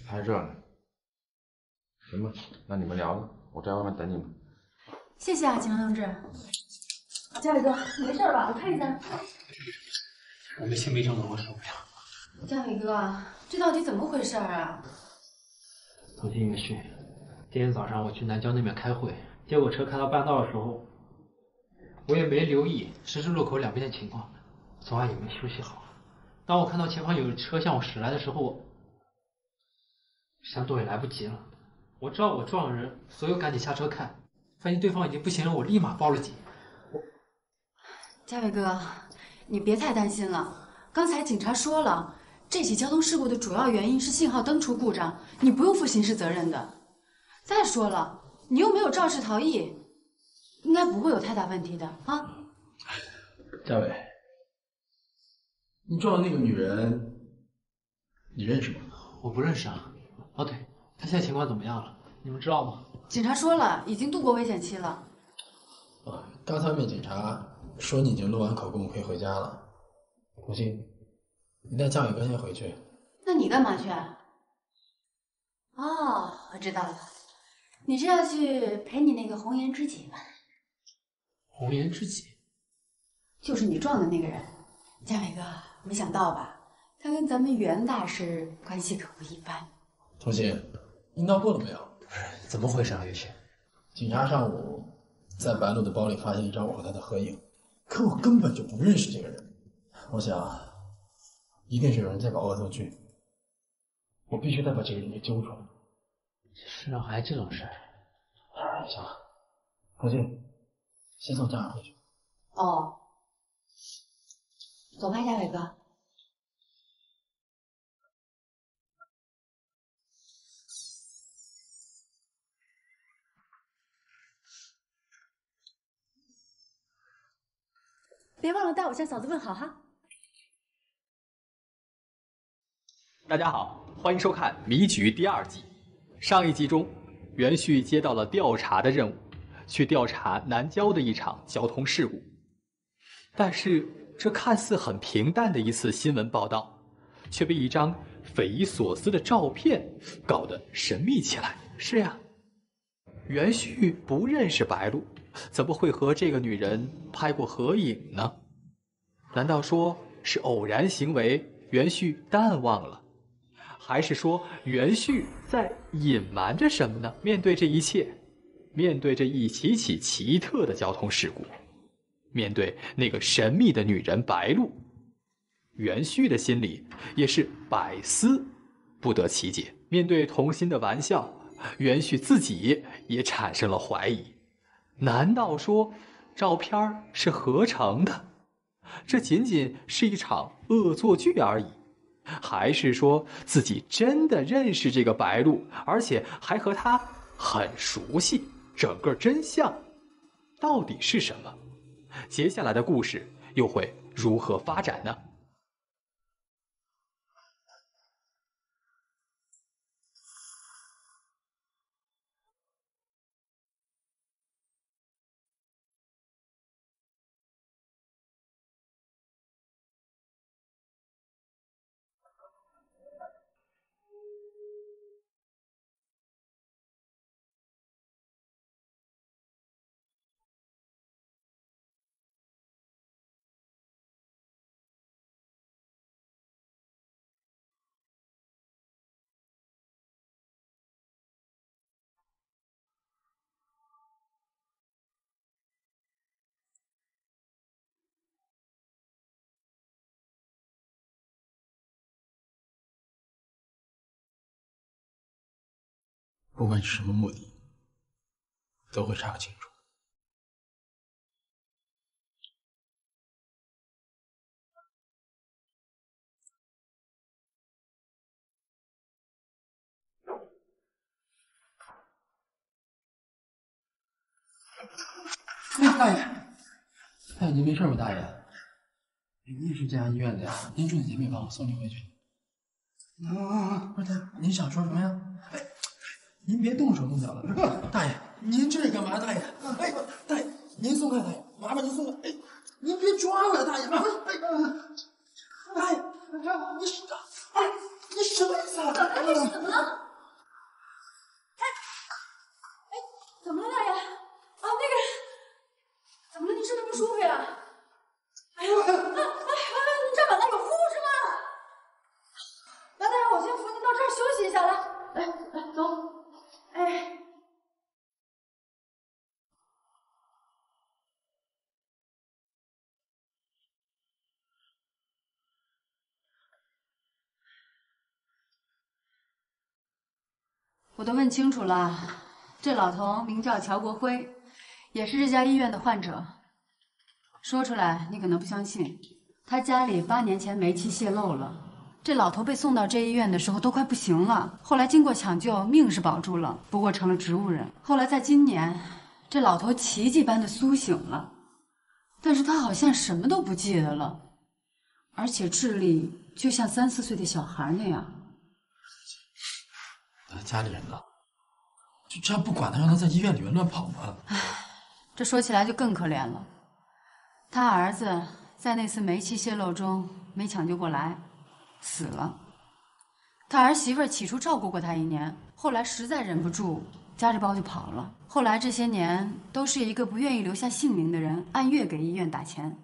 还热呢。行吧，那你们聊吧，我在外面等你们。谢谢啊，警察同志。嘉伟哥，没事吧？我看一下。我没轻没重的，我受不了。嘉伟哥，这到底怎么回事啊？同心元旭，今天早上我去南郊那边开会，结果车开到半道的时候，我也没留意十字路口两边的情况，昨晚也没休息好。当我看到前方有车向我驶来的时候，我想躲也来不及了。我知道我撞了人，所以我赶紧下车看，发现对方已经不行了，我立马报了警。嘉伟哥，你别太担心了。刚才警察说了，这起交通事故的主要原因是信号灯出故障，你不用负刑事责任的。再说了，你又没有肇事逃逸，应该不会有太大问题的啊。嘉伟，你撞的那个女人，你认识吗？我不认识啊。哦对，她现在情况怎么样了？你们知道吗？警察说了，已经度过危险期了。刚才外面警察说你已经录完口供，可以回家了。同心，你带嘉伟哥先回去。那你干嘛去啊？哦，我知道了，你是要去陪你那个红颜知己吧？红颜知己，就是你撞的那个人。嘉伟哥，没想到吧？他跟咱们袁大师关系可不一般。同心，你闹够了没有？不是，怎么回事啊，元旭？警察上午在白露的包里发现一张我和她的合影，可我根本就不认识这个人。我想，一定是有人在搞恶作剧，我必须得把这个人给揪出来。世上还这种事儿？行了，同心，先送家长回去。哦，走吧，嘉伟哥。别忘了带我向嫂子问好哈。大家好，欢迎收看《迷局》第2季。上一集中，袁旭接到了调查的任务，去调查南郊的一场交通事故。但是，这看似很平淡的一次新闻报道，却被一张匪夷所思的照片搞得神秘起来。是呀，袁旭不认识白露，怎么会和这个女人拍过合影呢？难道说是偶然行为，袁旭淡忘了？还是说袁旭在隐瞒着什么呢？面对这一切，面对这一起起奇特的交通事故，面对那个神秘的女人白露，袁旭的心里也是百思不得其解。面对童心的玩笑，袁旭自己也产生了怀疑。难道说照片是合成的？这仅仅是一场恶作剧而已？还是说自己真的认识这个白露，而且还和她很熟悉？整个真相到底是什么？接下来的故事又会如何发展呢？不管是什么目的，都会查个清楚。哎，大爷，大爷您没事吧？大爷，您是这家医院的呀？您住在前面吧，我送您回去。不是大爷，您想说什么呀？哎，您别动手动脚的。大爷，您这是干嘛？大爷，哎，大爷，您松开，大爷，麻烦您松开。哎，您别抓我呀，大爷！麻烦，哎，大爷，你是，哎，你什么意思啊？大爷，怎么了？我都问清楚了，这老头名叫乔国辉，也是这家医院的患者。说出来你可能不相信，他家里8年前煤气泄漏了。这老头被送到这医院的时候都快不行了，后来经过抢救，命是保住了，不过成了植物人。后来在今年，这老头奇迹般的苏醒了，但是他好像什么都不记得了，而且智力就像3、4岁的小孩那样。他家里人呢？就这样不管他，让他在医院里面乱跑吗？唉，这说起来就更可怜了。他儿子在那次煤气泄漏中没抢救过来，死了。他儿媳妇起初照顾过他1年，后来实在忍不住，夹着包就跑了。后来这些年都是一个不愿意留下姓名的人按月给医院打钱，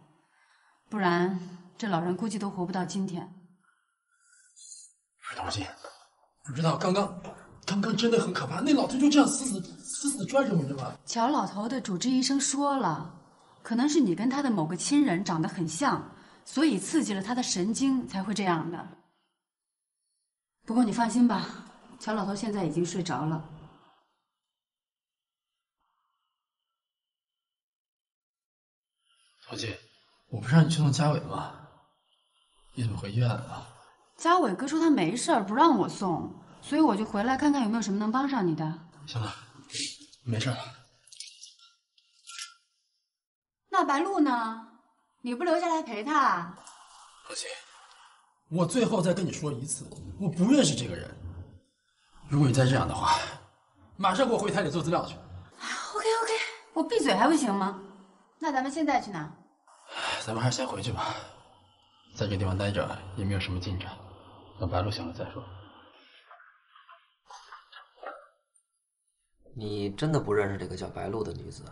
不然这老人估计都活不到今天。不是同心，不知道刚刚真的很可怕，那老头就这样死死的拽着我，对吧？乔老头的主治医生说了，可能是你跟他的某个亲人长得很像，所以刺激了他的神经才会这样的。不过你放心吧，乔老头现在已经睡着了。陶姐，我不是让你去送嘉伟吗？你怎么回医院来了？嘉伟哥说他没事儿，不让我送，所以我就回来看看有没有什么能帮上你的。行了，没事了。那白露呢？你不留下来陪他？陶姐，我最后再跟你说一次，我不认识这个人。如果你再这样的话，马上给我回台里做资料去。OK， 我闭嘴还不行吗？那咱们现在去哪？咱们还是先回去吧，在这个地方待着也没有什么进展，等白露醒了再说。你真的不认识这个叫白露的女子？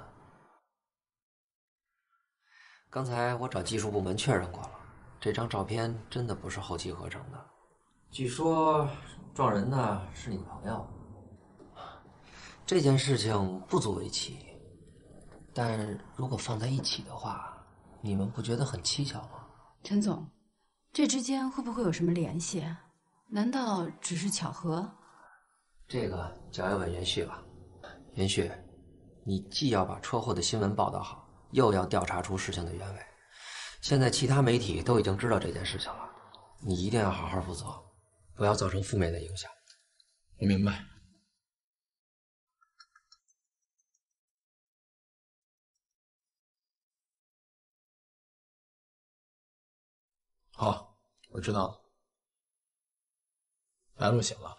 刚才我找技术部门确认过了，这张照片真的不是后期合成的。据说撞人的是你朋友。这件事情不足为奇，但如果放在一起的话，你们不觉得很蹊跷吗？陈总，这之间会不会有什么联系？难道只是巧合？这个就要问袁旭了。袁旭，你既要把车祸的新闻报道好，又要调查出事情的原委。现在其他媒体都已经知道这件事情了，你一定要好好负责，不要造成负面的影响。我明白。好，我知道了。白露醒了。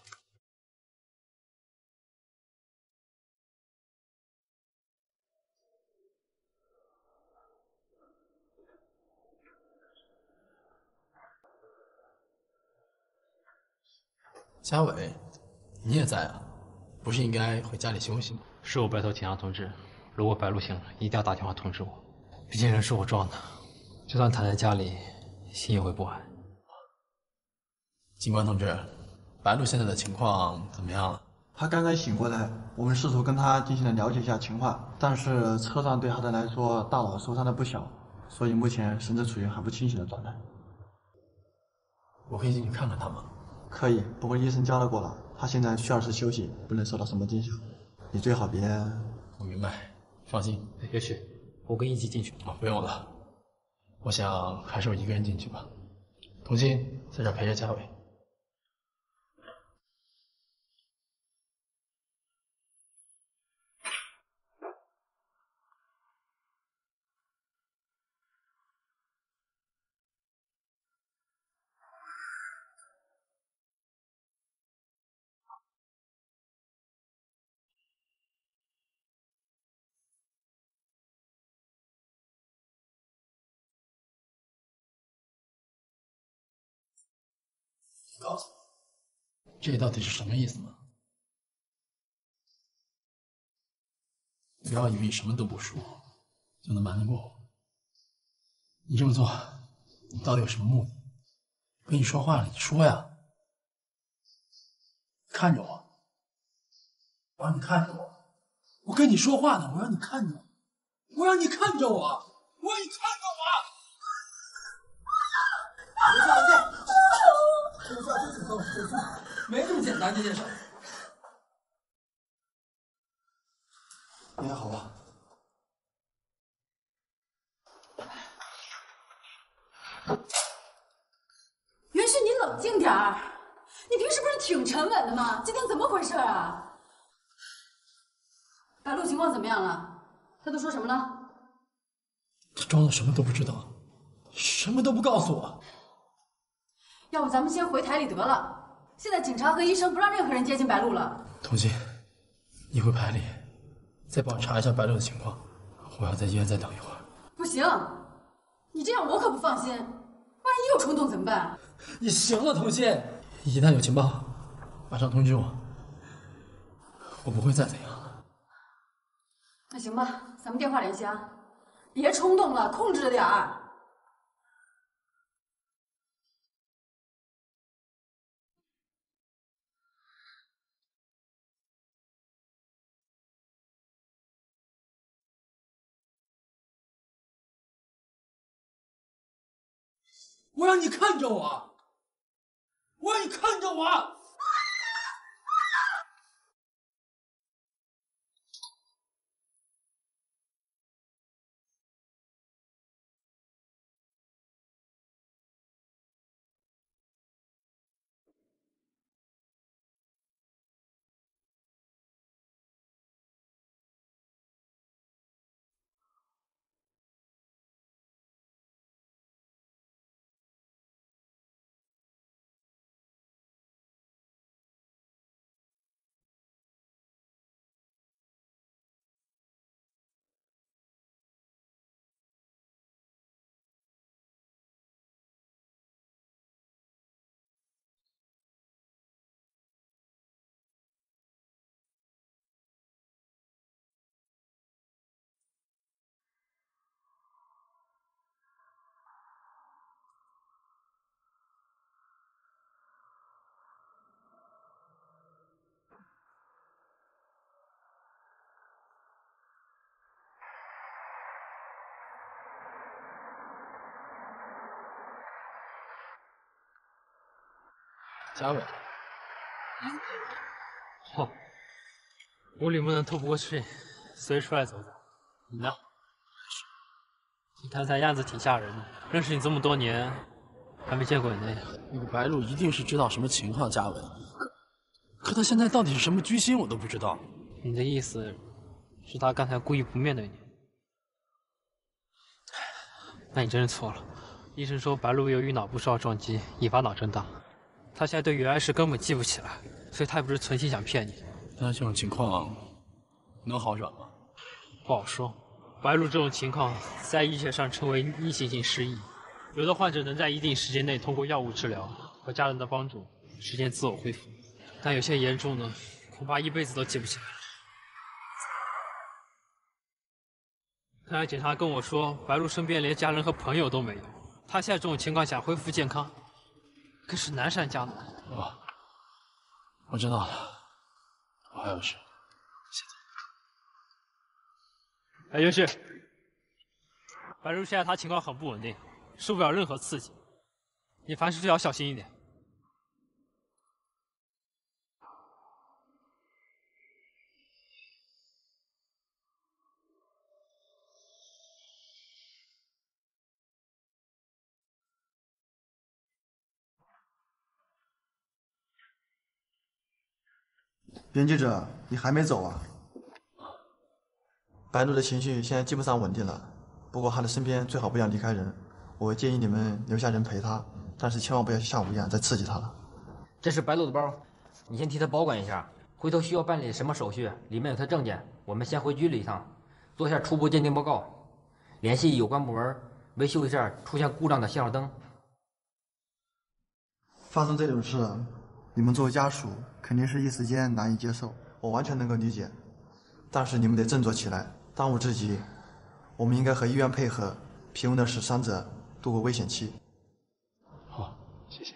嘉伟，你也在啊？不是应该回家里休息吗？是我白头请阳同志，如果白露醒了，一定要打电话通知我。毕竟人是我撞的，就算躺在家里，心也会不安。警官同志，白露现在的情况怎么样了？他刚刚醒过来，我们试图跟他进行了了解一下情况，但是车上对他的来说大脑受伤的不小，所以目前神志处于还不清醒的状态。我可以进去看看他吗？可以，不过医生交代过了，他现在需要是休息，不能受到什么惊吓。你最好别……我明白，放心。也许我跟你一起进去。不用了，我想还是我一个人进去吧。童心在这儿陪着嘉伟。告诉我，这到底是什么意思呢？不要以为什么都不说就能瞒得过我。你这么做，你到底有什么目的？跟你说话了，你说呀！看着我，我让你看着我。我跟你说话呢，我让你看着我，我让你看着我，我让你看着我。没这么简单这件事。你还好吧？元旭，你冷静点儿。你平时不是挺沉稳的吗？今天怎么回事啊？白鹿情况怎么样了？他都说什么了？他装的什么都不知道，什么都不告诉我。要不咱们先回台里得了。现在警察和医生不让任何人接近白鹿了。童心，你回排里，再帮我查一下白鹿的情况。我要在医院再等一会儿。不行，你这样我可不放心。万一又冲动怎么办？你行了，童心。一旦有情报，马上通知我。我不会再怎样了。那行吧，咱们电话联系啊。别冲动了，控制着点儿。我让你看着我，我让你看着我。嘉伟，好，屋里木能透不过去，所以出来走走。你呢？你看他样子挺吓人的，认识你这么多年，还没见过你那样。那个白鹿一定是知道什么情况，嘉伟。可他现在到底是什么居心，我都不知道。你的意思是他刚才故意不面对你？那你真是错了。医生说白鹿由于脑部受到撞击，引发脑震荡。他现在对原来事根本记不起来，所以他也不是存心想骗你。那这种情况能好转吗？不好说。白鹿这种情况在医学上称为逆行性失忆，有的患者能在一定时间内通过药物治疗和家人的帮助实现自我恢复，但有些严重的恐怕一辈子都记不起来。看来警察跟我说，白鹿身边连家人和朋友都没有，他现在这种情况下恢复健康，更是难上加难。哦，我知道了，我还有事，谢谢。哎，尤旭，白鹿现在他情况很不稳定，受不了任何刺激，你凡事都要小心一点。编辑者，你还没走啊？白鹿的情绪现在基本上稳定了，不过他的身边最好不要离开人。我会建议你们留下人陪他，但是千万不要像我一样再刺激他了。这是白鹿的包，你先替他保管一下，回头需要办理什么手续，里面有他证件，我们先回局里一趟，做下初步鉴定报告，联系有关部门维修一下出现故障的信号灯。发生这种事，你们作为家属肯定是一时间难以接受，我完全能够理解。但是你们得振作起来，当务之急，我们应该和医院配合，平稳的使伤者度过危险期。好，谢谢。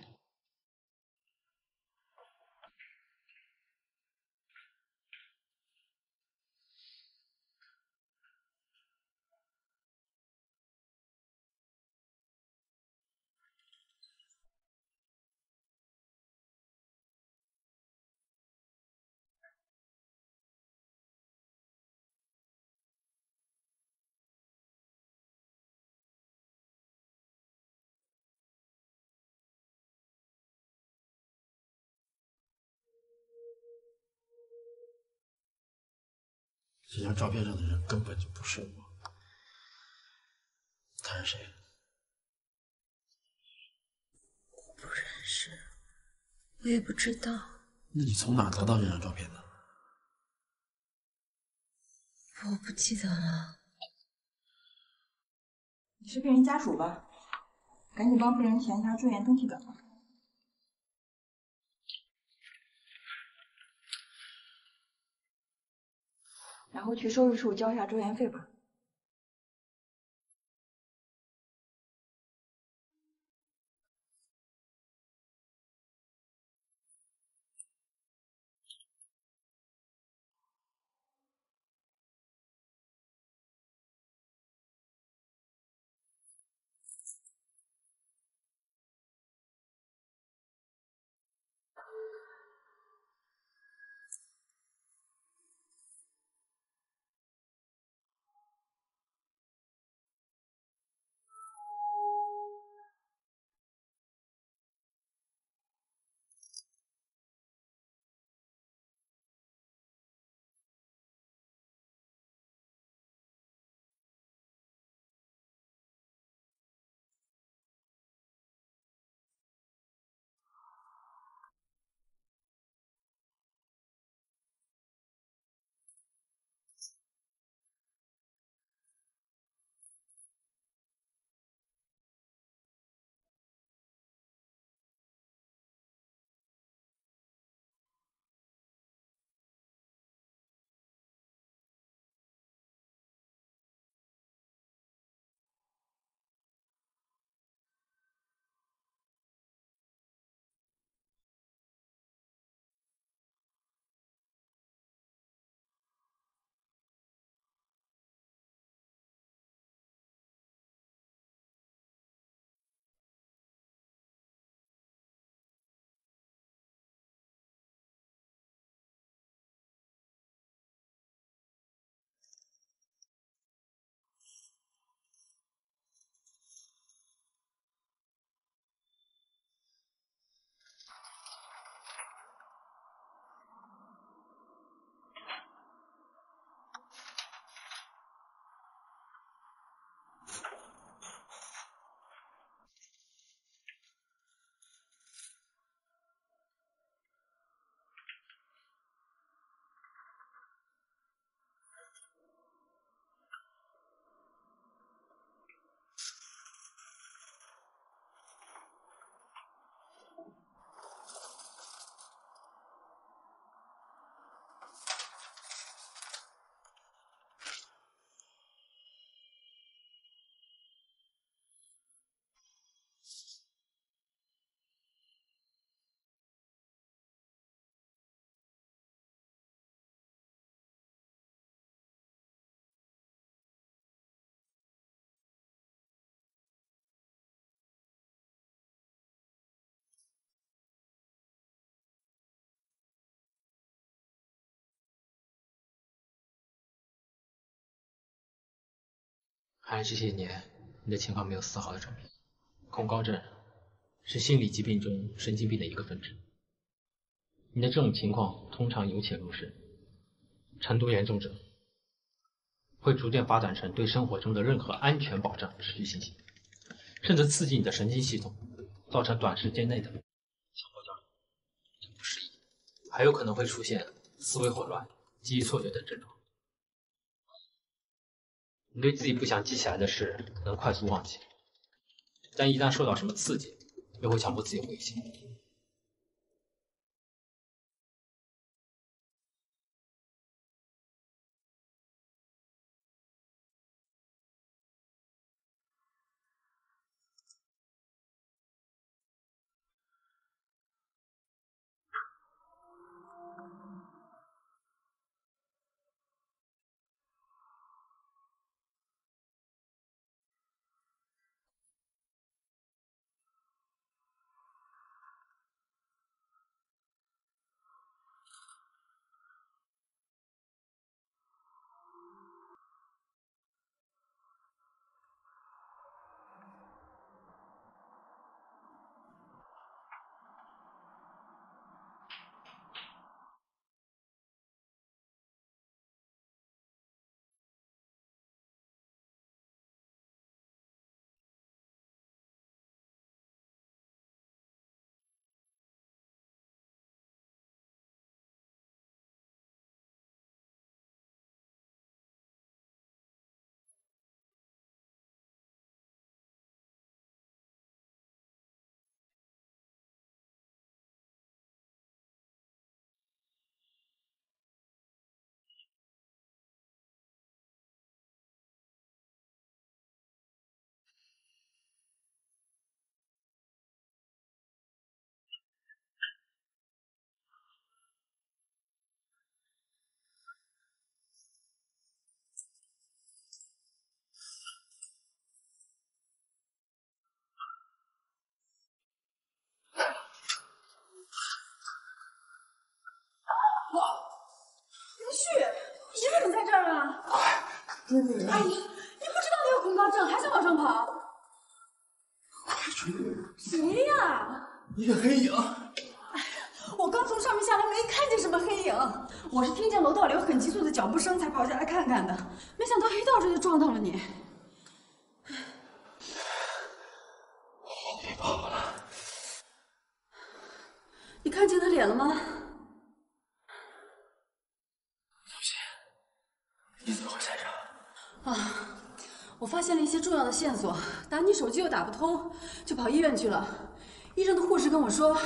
这张照片上的人根本就不是我，他是谁？我不认识，我也不知道。那你从哪得到这张照片的？我不记得了。你是病人家属吧？赶紧帮病人填一下住院登记表吧。然后去收拾处交一下住院费吧。看来这些年你的情况没有丝毫的转变。恐高症是心理疾病中神经病的一个分支。你的这种情况通常由浅入深，程度严重者会逐渐发展成对生活中的任何安全保障失去信心，甚至刺激你的神经系统，造成短时间内的强迫焦虑、不适应，还有可能会出现思维混乱、记忆错觉等症状。你对自己不想记起来的事能快速忘记，但一旦受到什么刺激，又会强迫自己回忆起来。旭，你怎么在这儿啊？哎，你不知道你有恐高症，还想往上跑？快追！谁呀？一个黑影。我刚从上面下来，没看见什么黑影。我是听见楼道里有很急促的脚步声，才跑下来看看的。没想到一到这就撞到了你。别跑了！你看见他脸了吗？父亲，你怎么会在这？啊，我发现了一些重要的线索，打你手机又打不通，就跑医院去了。医生的护士跟我说，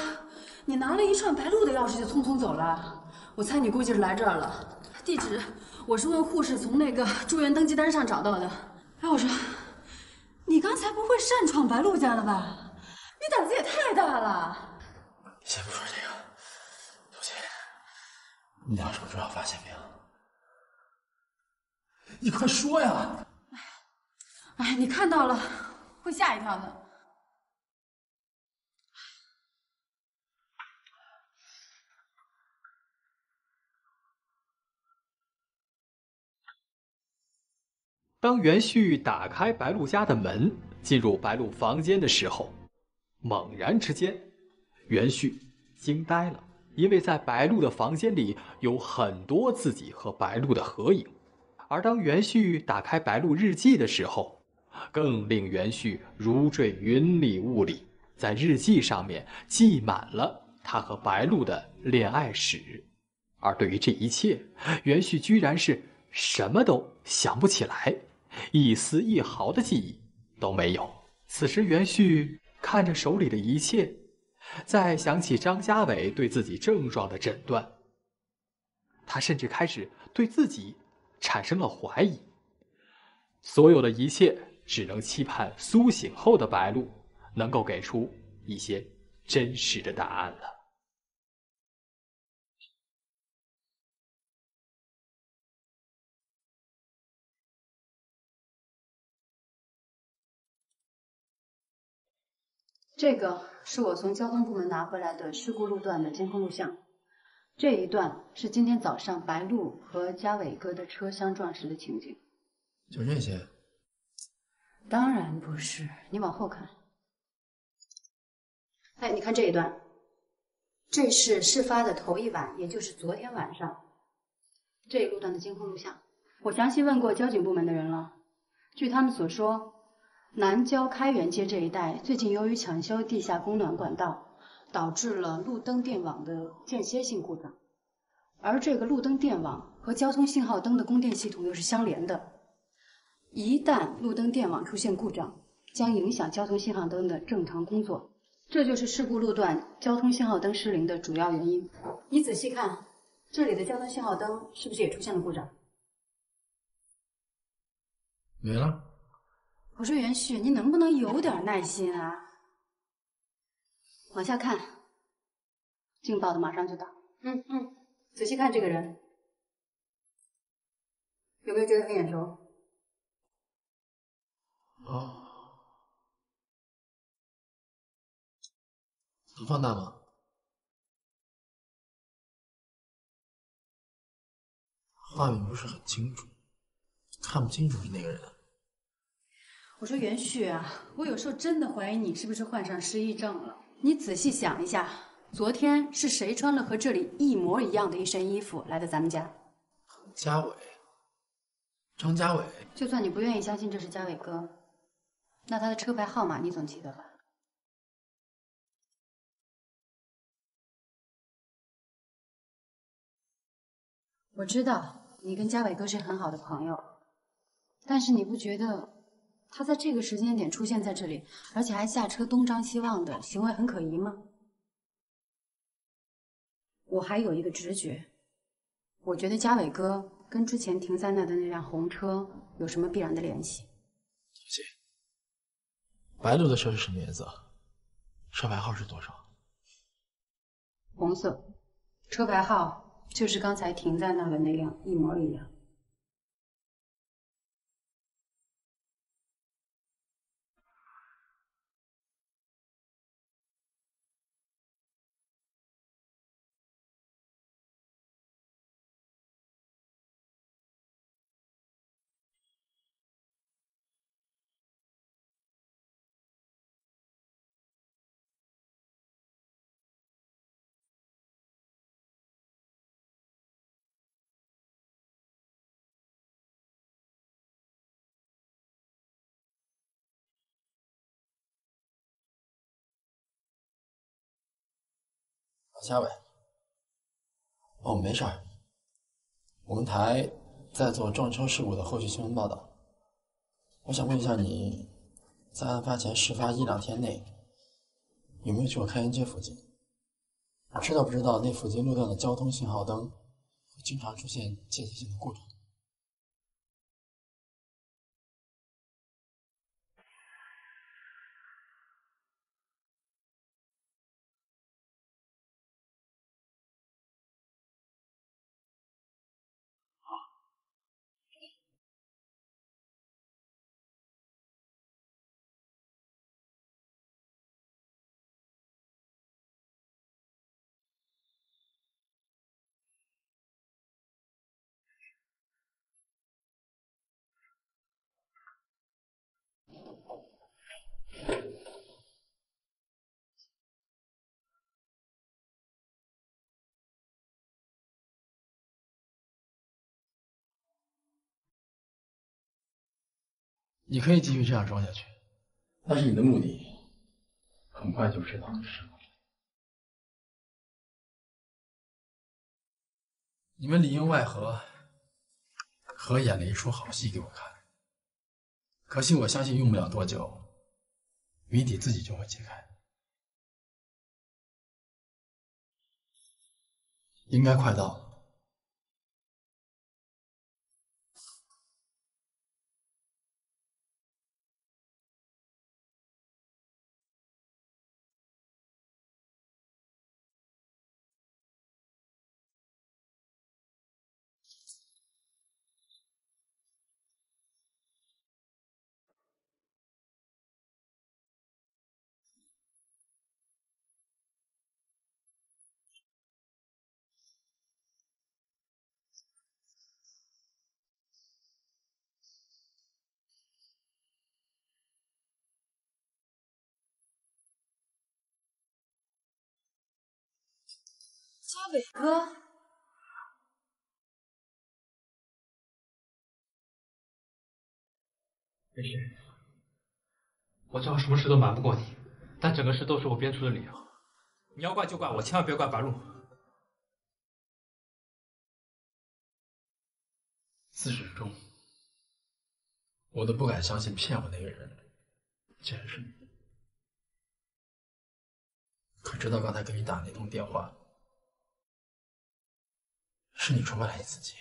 你拿了一串白鹿的钥匙就匆匆走了。我猜你估计是来这儿了。地址我是问护士从那个住院登记单上找到的。哎，我说，你刚才不会擅闯白鹿家了吧？你胆子也太大了。先不说这个，父亲，你俩有什么重要发现没有？你快说呀！哎，你看到了，会吓一跳的。当袁旭打开白鹿家的门，进入白鹿房间的时候，猛然之间，袁旭惊呆了，因为在白鹿的房间里有很多自己和白鹿的合影。而当袁旭打开白鹿日记的时候，更令袁旭如坠云里雾里，在日记上面记满了他和白鹿的恋爱史。而对于这一切，袁旭居然是什么都想不起来，一丝一毫的记忆都没有。此时袁旭看着手里的一切，再想起张家伟对自己症状的诊断，他甚至开始对自己产生了怀疑。所有的一切只能期盼苏醒后的白鹿能够给出一些真实的答案了。这个是我从交通部门拿回来的事故路段的监控录像，这一段是今天早上白鹿和嘉伟哥的车相撞时的情景。就这些？当然不是，你往后看。哎，你看这一段，这是事发的头一晚，也就是昨天晚上这一路段的监控录像。我详细问过交警部门的人了，据他们所说，南郊开元街这一带最近由于抢修地下供暖管道，导致了路灯电网的间歇性故障，而这个路灯电网和交通信号灯的供电系统又是相连的。一旦路灯电网出现故障，将影响交通信号灯的正常工作，这就是事故路段交通信号灯失灵的主要原因。你仔细看，这里的交通信号灯是不是也出现了故障？没了。我说袁旭，你能不能有点耐心啊？往下看，劲爆的马上就到。仔细看这个人，有没有觉得很眼熟？哦，能放大吗？画面不是很清楚，看不清楚是哪个人。我说袁旭啊，我有时候真的怀疑你是不是患上失忆症了。你仔细想一下，昨天是谁穿了和这里一模一样的一身衣服来的咱们家？嘉伟，张嘉伟。就算你不愿意相信这是嘉伟哥，那他的车牌号码你总记得吧？我知道你跟嘉伟哥是很好的朋友，但是你不觉得他在这个时间点出现在这里，而且还下车东张西望的行为很可疑吗？我还有一个直觉，我觉得嘉伟哥跟之前停在那的那辆红车有什么必然的联系。姐，白鹿的车是什么颜色？车牌号是多少？红色，车牌号就是刚才停在那的那辆，一模一样。夏伟，哦，没事儿。我们台在做撞车事故的后续新闻报道。我想问一下你，在案发前事发1-2天内，有没有去过开元街附近？知道不知道那附近路段的交通信号灯会经常出现间歇性的故障？你可以继续这样装下去，但是你的目的很快就知道了，是吗？你们里应外合，合演了一出好戏给我看。可惜我相信用不了多久，谜底自己就会解开。应该快到了。嘉伟哥，没事，我知道什么事都瞒不过你，但整个事都是我编出的理由。你要怪就怪我，千万别怪白露。自始至终，我都不敢相信骗我那个人竟然是你。可直到刚才给你打那通电话，是你出卖了你自己。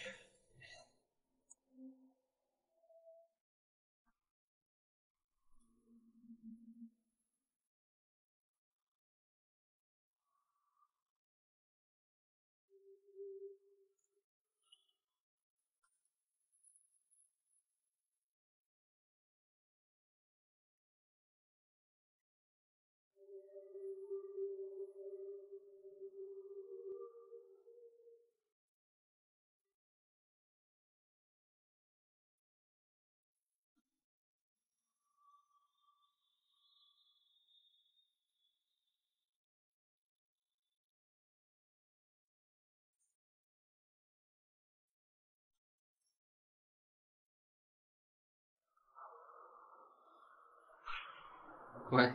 喂，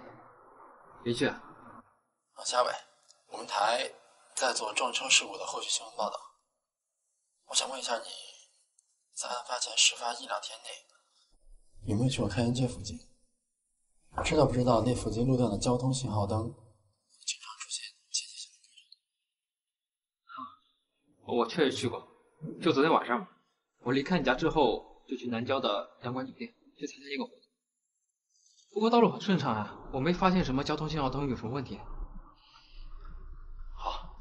林旭啊，夏伟，我们台在做撞车事故的后续新闻报道。我想问一下你，在案发前事发1-2天内，有没有去过开元街附近？知道不知道那附近路段的交通信号灯经常出现间歇性的故障？我确实去过，就昨天晚上，我离开你家之后，就去南郊的阳光酒店去参加一个活动。不过道路很顺畅啊，我没发现什么交通信号灯有什么问题。好，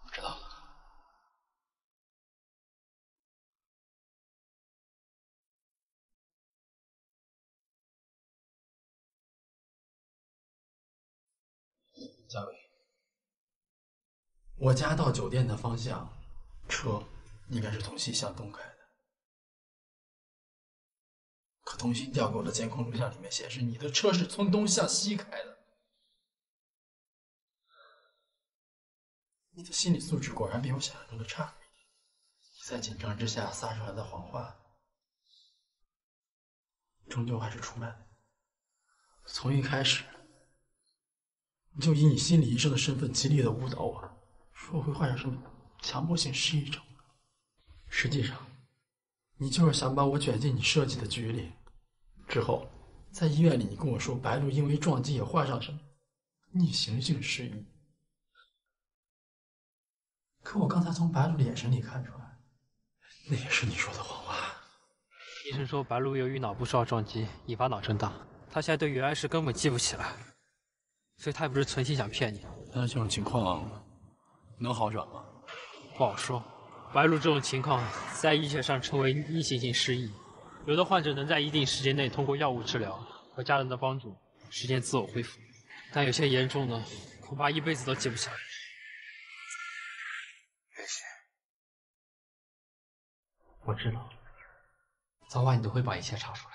我知道了。嘉伟，我家到酒店的方向，车应该是从西向东开的。可通讯调给我的监控录像里面显示，你的车是从东向西开的。你的心理素质果然比我想象中的差一点。你在紧张之下撒出来的谎话，终究还是出卖了你。从一开始，你就以你心理医生的身份极力的误导我。说我会患上什么强迫性失忆症。实际上，你就是想把我卷进你设计的局里。之后，在医院里，你跟我说白鹿因为撞击也患上什么逆行性失忆。可我刚才从白鹿的眼神里看出来，那也是你说的谎话。医生说白鹿由于脑部受到撞击引发脑震荡，他现在对原来事根本记不起来，所以他也不是存心想骗你。那这种情况能好转吗？不好说。白鹿这种情况在医学上称为逆行性失忆，有的患者能在一定时间内通过药物治疗和家人的帮助实现自我恢复，但有些严重的恐怕一辈子都记不起来。我知道，早晚你都会把一切查出来。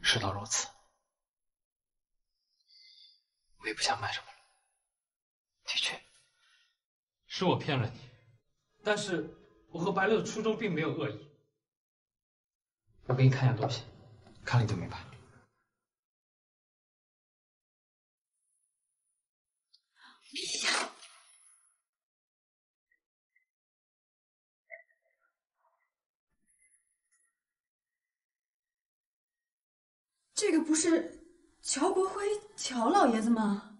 事到如此，我也不想瞒什么了。的确，是我骗了你，但是我和白鹿的初衷并没有恶意。我给你看样东西，看了你就明白。这个不是乔国辉乔老爷子吗？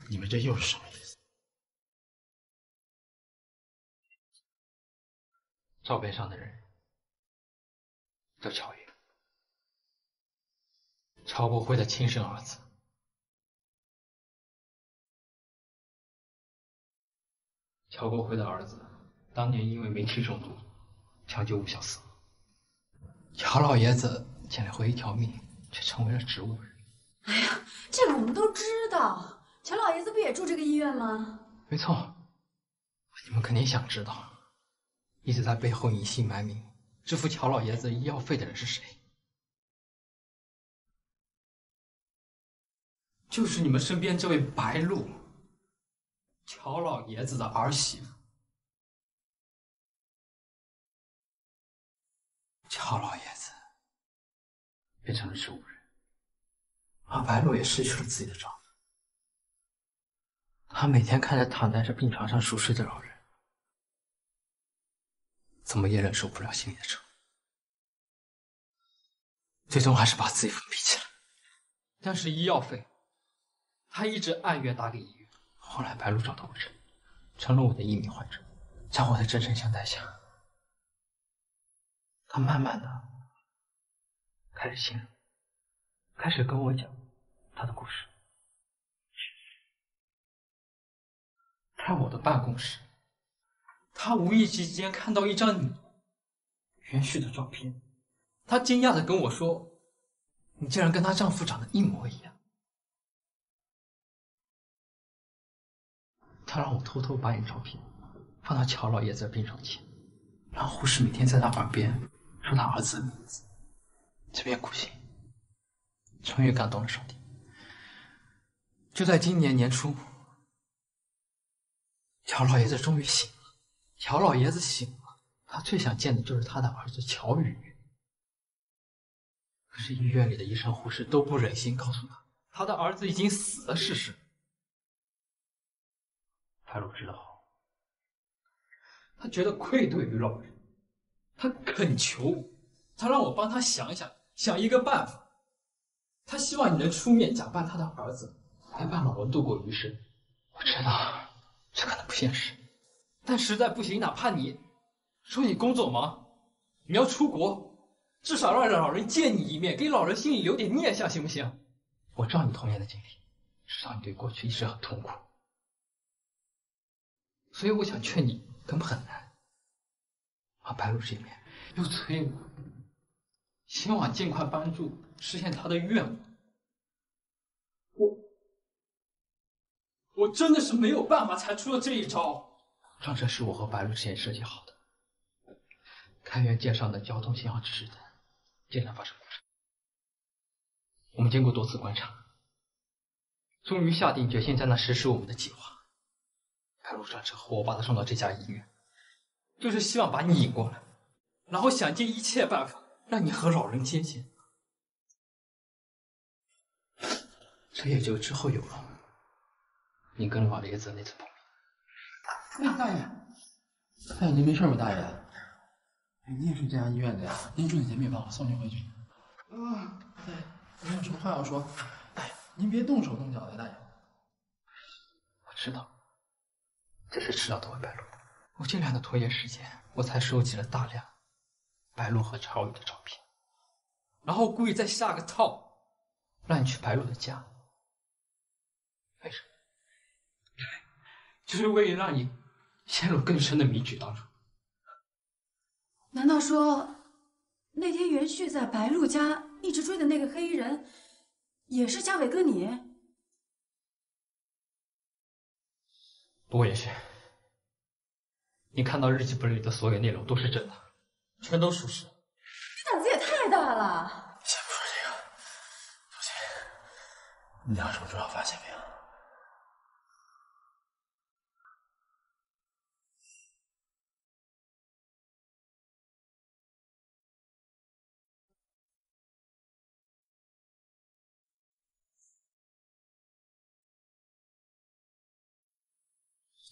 你们这又是什么意思？照片上的人叫乔爷，乔国辉的亲生儿子。乔国辉的儿子当年因为煤气中毒抢救无效死亡，乔老爷子捡了回一条命，却成为了植物人。哎呀，这个我们都知道，乔老爷子不也住这个医院吗？没错，你们肯定想知道，一直在背后隐姓埋名支付乔老爷子医药费的人是谁？就是你们身边这位白鹿，乔老爷子的儿媳妇。乔老爷子变成了植物人，而白鹿也失去了自己的丈夫。她每天看着躺在这病床上熟睡的老人，怎么也忍受不了心里的愁，最终还是把自己封闭起来。但是医药费，她一直按月打给医院。后来白鹿找到我这里，成了我的1名患者，将我的真诚相待下，他慢慢的开始信任，开始跟我讲他的故事。在我的办公室，他无意之间看到一张你袁旭的照片，他惊讶的跟我说：“你竟然跟她丈夫长得一模一样。”他让我偷偷把你照片放到乔老爷子的病床前，让护士每天在他耳边说他儿子的名字。这片苦心终于感动了上帝。就在今年年初，乔老爷子终于醒了。乔老爷子醒了，他最想见的就是他的儿子乔宇。可是医院里的医生护士都不忍心告诉他，他的儿子已经死的事实。白鹿知道，他觉得愧对于老人，他恳求我，他让我帮他想一个办法。他希望你能出面假扮他的儿子，陪伴老人度过余生。我知道这可能不现实，但实在不行，哪怕你说你工作忙，你要出国，至少让老人见你一面，给老人心里留点念想，行不行？我知道你童年的经历，知道你对过去一直很痛苦，所以我想劝你，根本很难。而白鹿这边又催我，希望尽快帮助实现他的愿望。我真的是没有办法才出了这一招。仗这是我和白鹿之前设计好的，开元舰上的交通信号指示灯经常发生故障。我们经过多次观察，终于下定决心在那实施我们的计划。白鹿上车后，我把他送到这家医院，就是希望把你引过来，然后想尽一切办法让你和老人接近。这也就之后有了你跟老爷子那次碰面。哎，大爷，大爷您没事吧？大爷，哎，你也是这家医院的呀？您重点别忘了，送您回去。大爷，您有什么话要说？大爷，您别动手动脚的，大爷。我知道，这是迟早都会败露的。我尽量的拖延时间，我才收集了大量白鹿和朝雨的照片，然后故意再下个套，让你去白鹿的家。为什么？就是为了让你陷入更深的迷局当中。难道说那天袁旭在白鹿家一直追的那个黑衣人，也是嘉伟哥你？不过也是，你看到日记本里的所有内容都是真的，全都属实。你胆子也太大了！先不说这个，父亲，你俩有什么重要发现没有？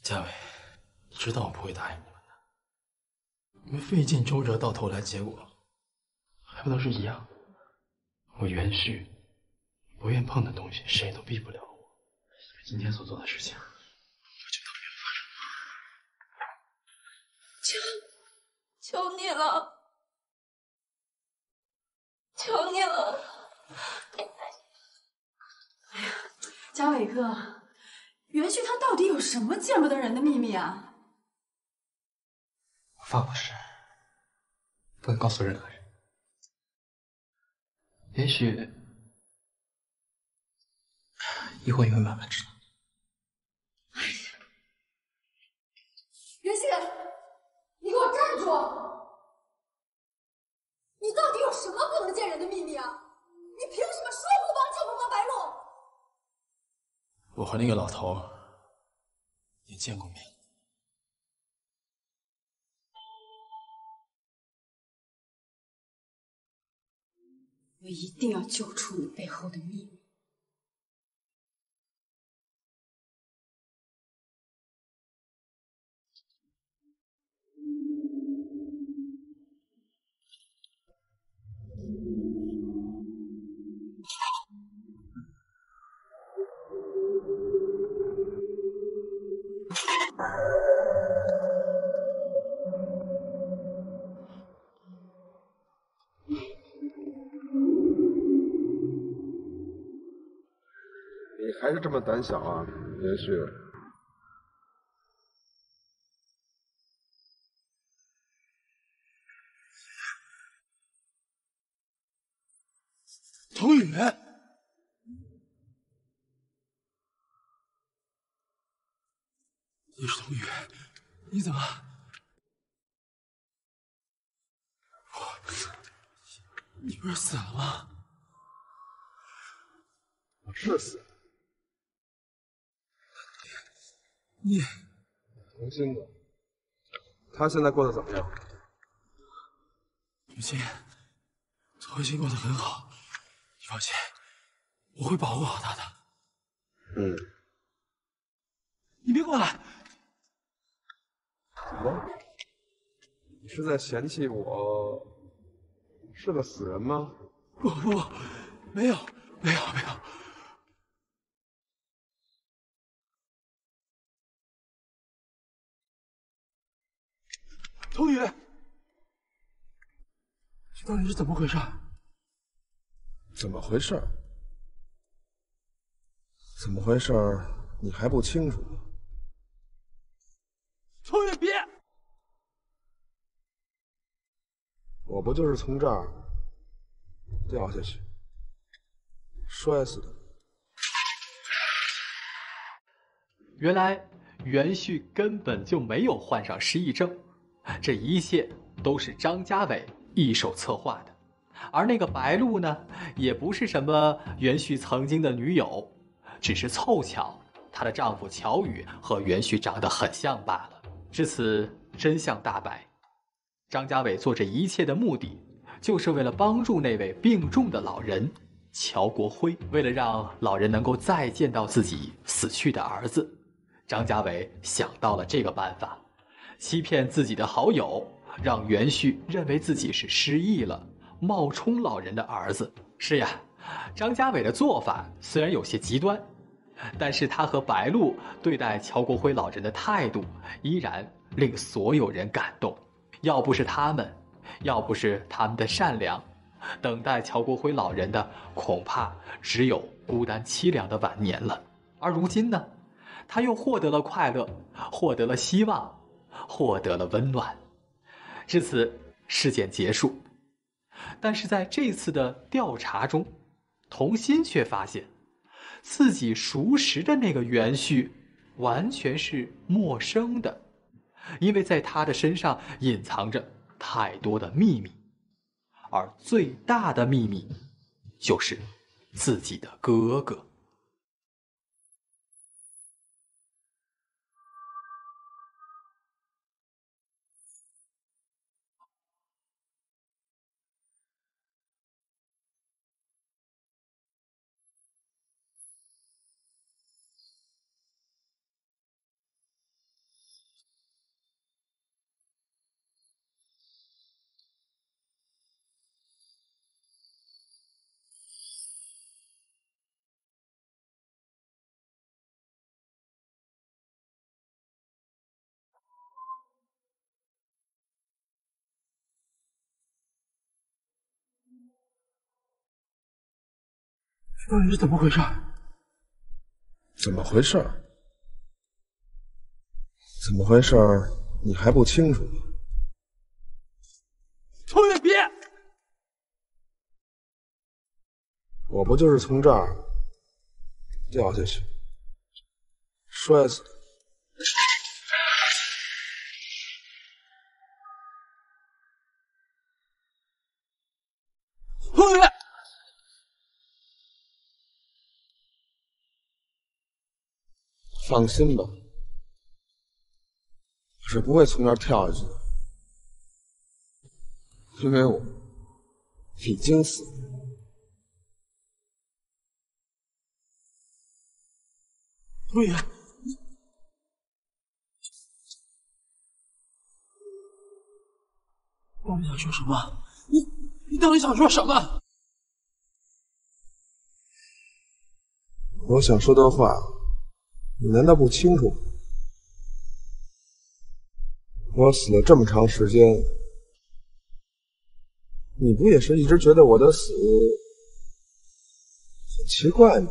嘉伟，你知道我不会答应你们的。你们费尽周折，到头来结果还不都是一样？我袁旭不愿碰的东西，谁都逼不了我。今天所做的事情，我就当没有发生。求你了，求你了！哎呀，嘉伟哥。袁旭他到底有什么见不得人的秘密啊？我发过誓，不会告诉任何人。也许以后你会慢慢知道。袁旭，你给我站住！你到底有什么不能见人的秘密啊？你凭什么说不帮就不帮白鹿？我和那个老头也见过面。我一定要揪出你背后的秘密。你还是这么胆小啊，袁旭？童宇，你是童宇，你怎么？你不是死了吗？我是死了。你童心的，他现在过得怎么样？童心过得很好，你放心，我会保护好他的。嗯。你别过来！什么？你是在嫌弃我是个死人吗？不，没有。童宇，这到底是怎么回事？怎么回事？怎么回事？你还不清楚吗？童宇，别！我不就是从这儿掉下去，摔死的。原来袁旭根本就没有患上失忆症，这一切都是张家伟一手策划的。而那个白鹿呢，也不是什么袁旭曾经的女友，只是凑巧她的丈夫乔宇和袁旭长得很像罢了。至此真相大白，张家伟做这一切的目的，就是为了帮助那位病重的老人乔国辉。为了让老人能够再见到自己死去的儿子，张家伟想到了这个办法，欺骗自己的好友，让袁旭认为自己是失忆了，冒充老人的儿子。是呀，张家伟的做法虽然有些极端，但是他和白露对待乔国辉老人的态度依然令所有人感动。要不是他们的善良，等待乔国辉老人的恐怕只有孤单凄凉的晚年了。而如今呢，他又获得了快乐，获得了希望，获得了温暖。至此，事件结束。但是在这次的调查中，童心却发现自己熟识的那个袁旭完全是陌生的，因为在他的身上隐藏着太多的秘密，而最大的秘密就是自己的哥哥。到底是怎么回事？怎么回事？怎么回事？你还不清楚吗？童宇，别！我不就是从这儿掉下去，摔死的。童宇，放心吧，我是不会从那儿跳下去的，因为我已经死了。童宇，到底想说什么？你到底想说什么？我想说的话，你难道不清楚吗？我死了这么长时间，你不也是一直觉得我的死很奇怪吗？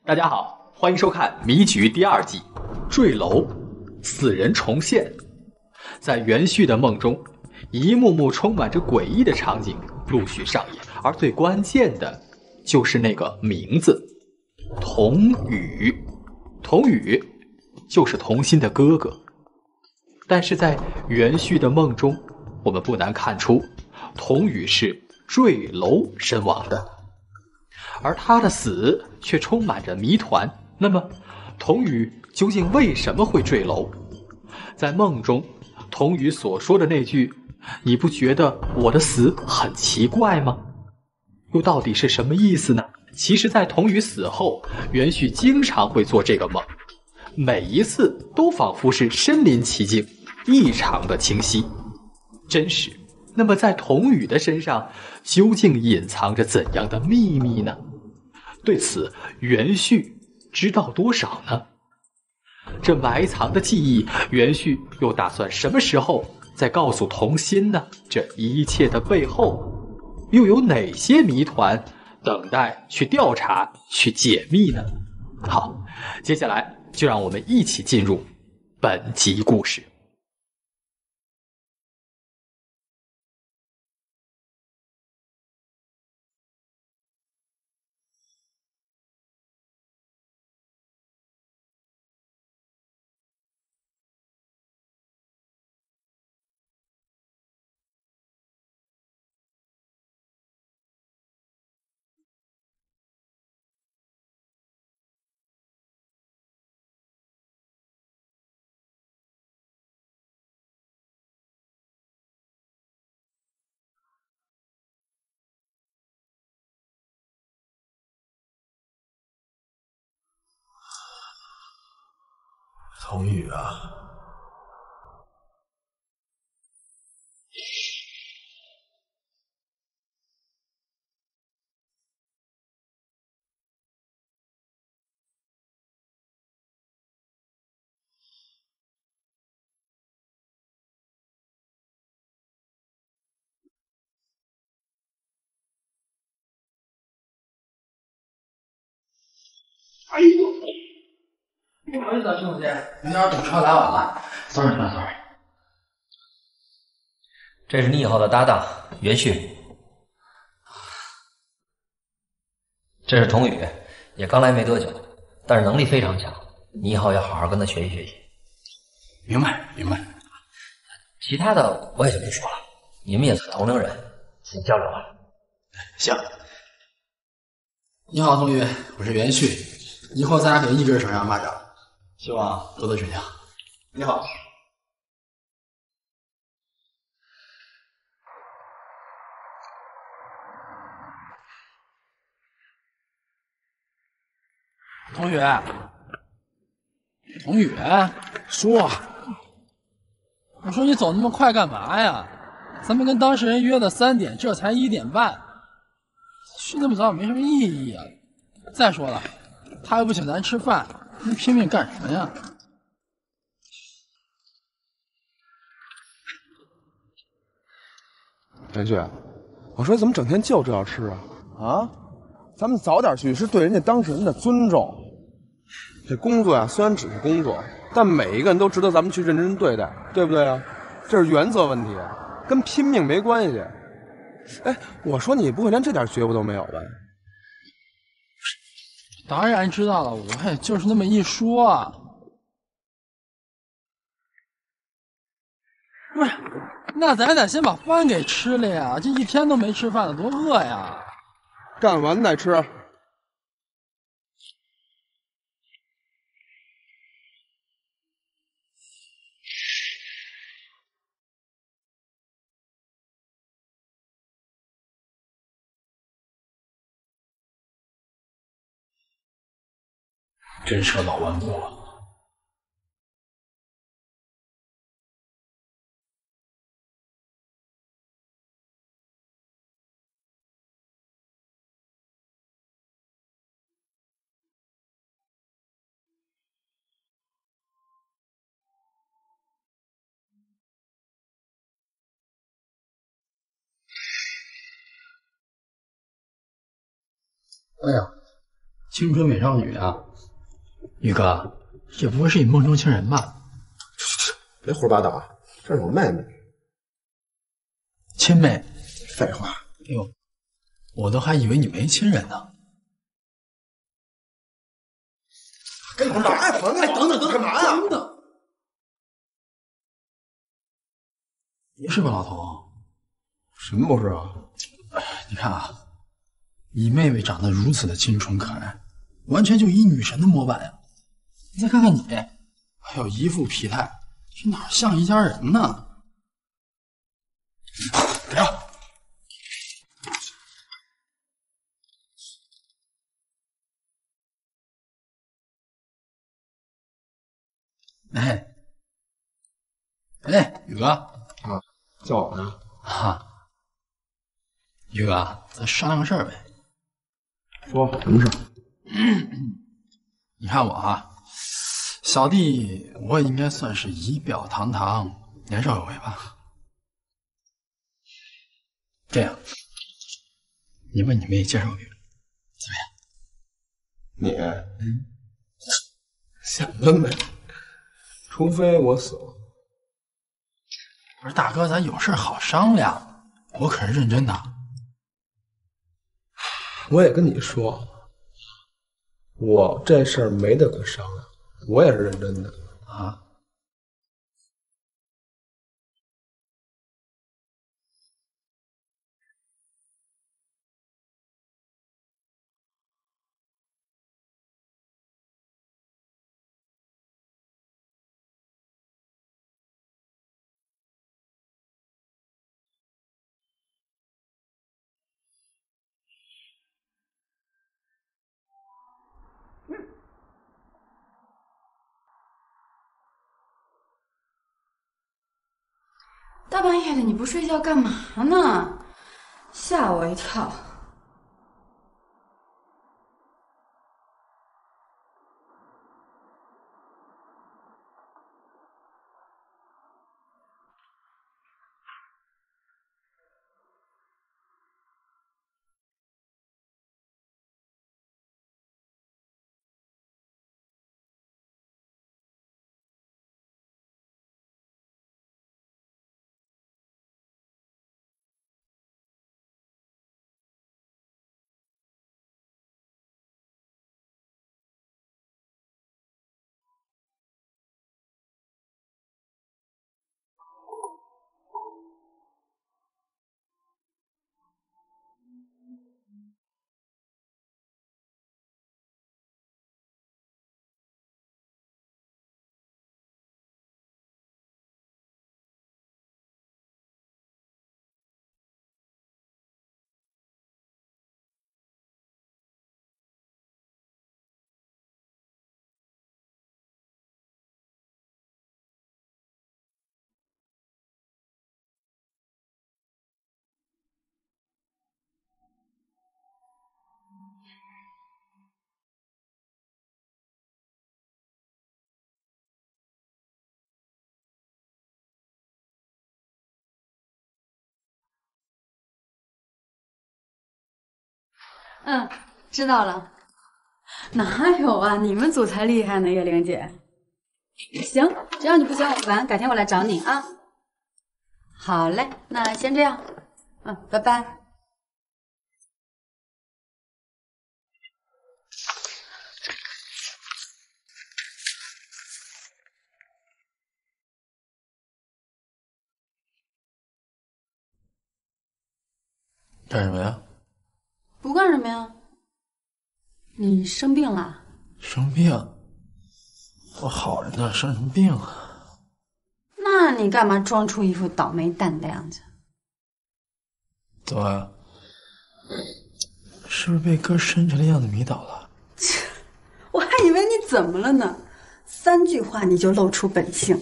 大家好，欢迎收看《迷局》第2季《坠楼》，死人重现。在袁旭的梦中，一幕幕充满着诡异的场景陆续上演，而最关键的就是那个名字童宇。童宇就是童心的哥哥，但是在袁旭的梦中，我们不难看出童宇是坠楼身亡的，而他的死却充满着谜团。那么童宇究竟为什么会坠楼？在梦中童宇所说的那句你不觉得我的死很奇怪吗？又到底是什么意思呢？其实在童宇死后，袁旭经常会做这个梦，每一次都仿佛是身临其境，异常的清晰，真实那么在童宇的身上究竟隐藏着怎样的秘密呢？对此，袁旭知道多少呢？这埋藏的记忆，袁旭又打算什么时候再告诉童心呢？这一切的背后，又有哪些谜团等待去调查、去解密呢？好，接下来就让我们一起进入本集故事。童宇啊，哎呦，不好意思啊，兄弟，有点堵车来晚了 ，sorry。这是你以后的搭档袁旭，这是童宇，也刚来没多久，但是能力非常强，你以后要好好跟他学习学习。明白。其他的我也就不说了，你们也算同龄人，自己交流吧。行。你好，同学，我是袁旭，以后咱俩可以一根绳上蚂蚱，希望多多指教。你好。同学，说，我说你走那么快干嘛呀？咱们跟当事人约的3点，这才1点半，去那么早也没什么意义啊。再说了，他又不请咱吃饭，你拼命干什么呀？袁旭，我说你怎么整天就这样吃啊？啊，咱们早点去是对人家当事人的尊重。这工作啊，虽然只是工作，但每一个人都值得咱们去认真对待，对不对啊？这是原则问题，跟拼命没关系。哎，我说你不会连这点觉悟都没有吧？当然知道了，我也就是那么一说。不是，那咱得先把饭给吃了呀！这一天都没吃饭了，多饿呀！干完再吃。真是个老顽固。哎呀，青春美少女啊！宇哥，这不会是你梦中情人吧？别胡说八道，这是我妹妹，亲妹。废话，哎呦，我都还以为你没亲人呢。干嘛呀？哎，等等，干嘛呀？等等，不是吧，老头？什么不是啊？哎，你看啊，你妹妹长得如此的清纯可爱，完全就一女神的模板呀。你再看看你，还有一副疲态，这哪像一家人呢？不要！哎，宇哥啊，叫我呢？啊，宇哥，咱商量个事儿呗。说什么事？你看我啊，小弟我应该算是仪表堂堂，年少有为吧。这样，你问你妹介绍给我，怎么样？你，想问呗，除非我死了。不是大哥，咱有事好商量，我可是认真的。我也跟你说，我这事儿没得可商量，我也是认真的啊。大半夜的你不睡觉干嘛呢？吓我一跳。嗯，知道了。哪有啊，你们组才厉害呢，叶玲姐。行，只要你不嫌我烦，改天我来找你啊。好嘞，那先这样。拜拜。干什么呀？不干什么呀？你生病了？生病？我好着呢，生什么病啊？那你干嘛装出一副倒霉蛋的样子？怎么？是不是被哥深沉的样子迷倒了？我还以为你怎么了呢？3句话你就露出本性，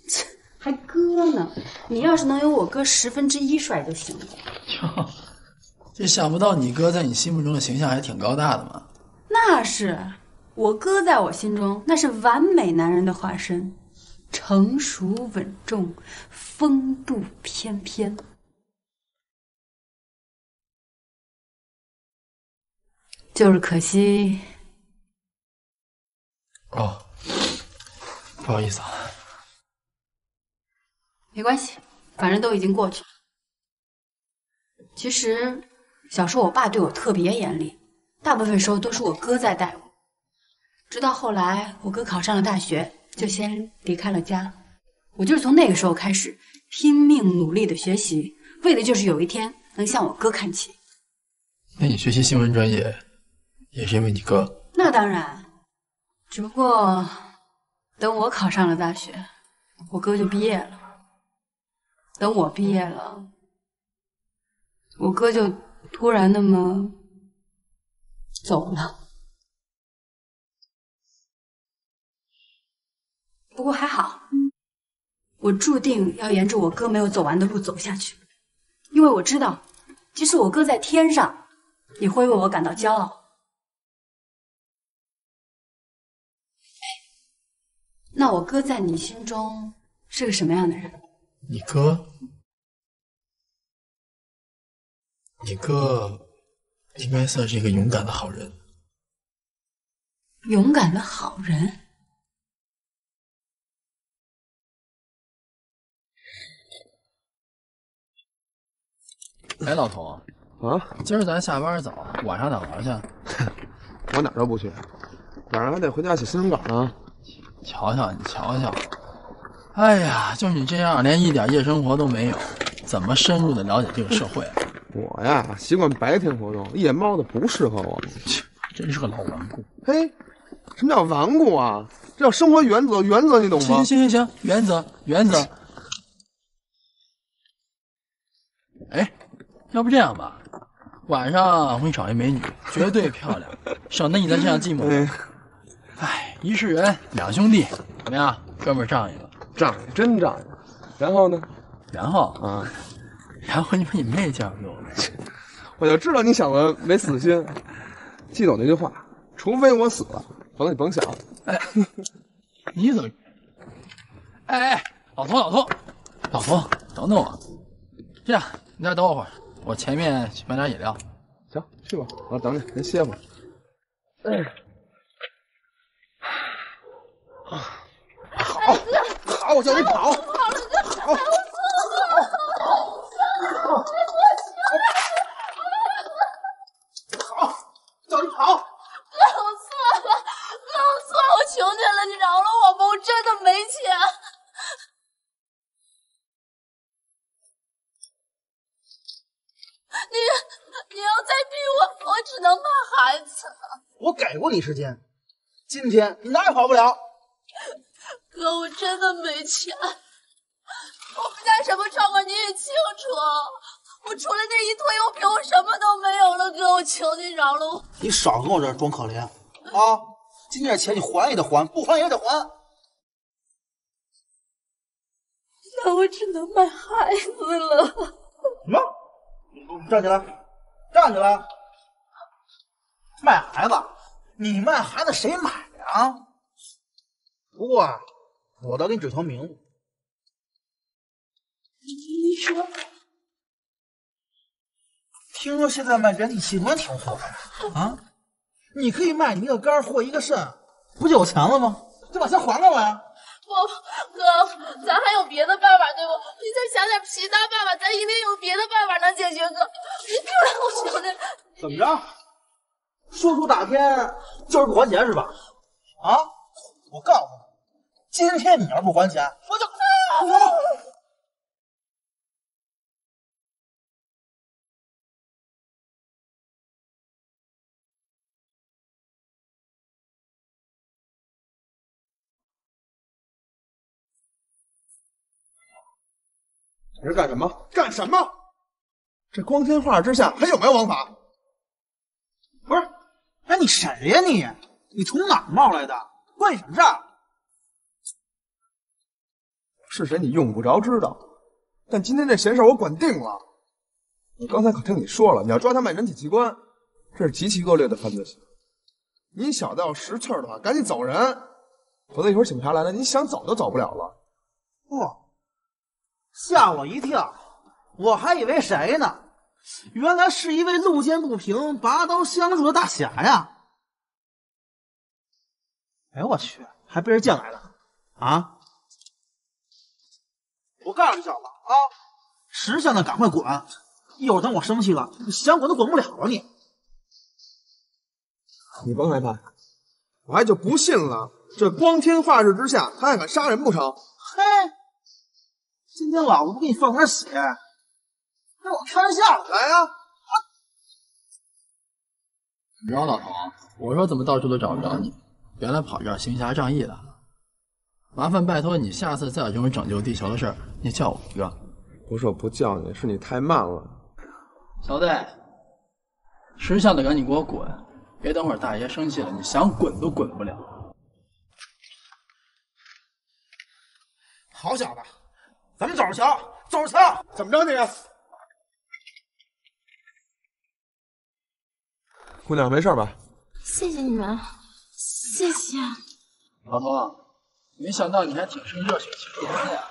切，还哥呢？你要是能有我哥1/10帅就行了。哟，这想不到你哥在你心目中的形象还挺高大的嘛。那是，我哥在我心中那是完美男人的化身，成熟稳重，风度翩翩。就是可惜。哦，不好意思啊。没关系，反正都已经过去了。其实小时候我爸对我特别严厉，大部分时候都是我哥在带我。直到后来我哥考上了大学，就先离开了家。我就是从那个时候开始拼命努力的学习，为的就是有一天能向我哥看齐。那你学习新闻专业也是因为你哥？那当然，只不过等我考上了大学，我哥就毕业了。等我毕业了，我哥就突然那么走了。不过还好，我注定要沿着我哥没有走完的路走下去。因为我知道，即使我哥在天上，也会为我感到骄傲。那我哥在你心中是个什么样的人？你哥应该算是一个勇敢的好人。勇敢的好人。哎，老童啊，今儿咱下班早，晚上哪玩去？我哪儿都不去，晚上还得回家写新闻稿呢。瞧瞧你，瞧瞧，哎呀，就你这样，连一点夜生活都没有，怎么深入的了解这个社会啊？我呀，习惯白天活动，夜猫子不适合我。真是个老顽固。嘿，什么叫顽固啊？这叫生活原则，原则你懂吗？行，原则。哎，要不这样吧，晚上我给你找一美女，绝对漂亮，省得你在这样寂寞。哎，一世人两兄弟，怎么样？哥们儿仗义了，仗义，真仗义。然后呢？然后你把你妹介绍给我。我就知道你小子没死心。记懂那句话，除非我死了，否则你甭想。哎，你怎么？哎，老童，等等我。这样，你在这等我会儿，我前面去买点饮料。行，去吧，我等你，先歇会儿。好，我叫你跑。好。叫你跑！哥，我错了，我求你了，你饶了我吧，我真的没钱。你要再逼我，我只能卖孩子了。我给过你时间，今天你哪也跑不了。哥，我真的没钱，我们家什么状况你也清楚。我除了那一拖油瓶，我什么都没有了。哥，我求你饶了我。你少跟我这儿装可怜啊！今天钱你还也得还，不还也得还。那我只能卖孩子了。什么？站起来！卖孩子？你卖孩子谁买啊？不过啊，我倒给你指条明路。你说？听说现在卖人体器官挺火的啊，你可以卖你一个肝或一个肾，不就有钱了吗？就把钱还给我呀！不，哥，咱还有别的办法，对不？你再想点其他办法，咱一定有别的办法能解决。哥，你就让我求你。怎么着？说出大天就是不还钱是吧？啊！我告诉你，今天你要是不还钱，我就你是干什么？干什么？这光天化日之下还有没有王法？不是，哎，你谁呀你？你从哪儿冒来的？关你什么事儿？是谁你用不着知道，但今天这闲事我管定了。我刚才可听你说了，你要抓他卖人体器官，这是极其恶劣的犯罪行为。你小子要识趣的话，赶紧走人，否则一会儿警察来了，你想走都走不了了。吓我一跳，我还以为谁呢？原来是一位路见不平、拔刀相助的大侠呀！哎呦我去，还被人见来了啊！我告诉你小子啊，识相的赶快滚！一会儿等我生气了，你想滚都滚不了了你！你甭害怕，我还就不信了，这光天化日之下，他还敢杀人不成？嘿，今天老子不给你放点血，跟我开玩笑！来呀！你知道老头，我说怎么到处都找不着你，原来跑这儿行侠仗义的。麻烦拜托你，下次再有这种拯救地球的事儿，你叫我一个。不是我不叫你，是你太慢了。小子，识相的赶紧给我滚！别等会儿大爷生气了，你想滚都滚不了。好小子，咱们走着瞧，走着瞧！怎么着你？姑娘没事吧？谢谢你们，谢谢。老头啊，没想到你还挺生热血气壮的呀！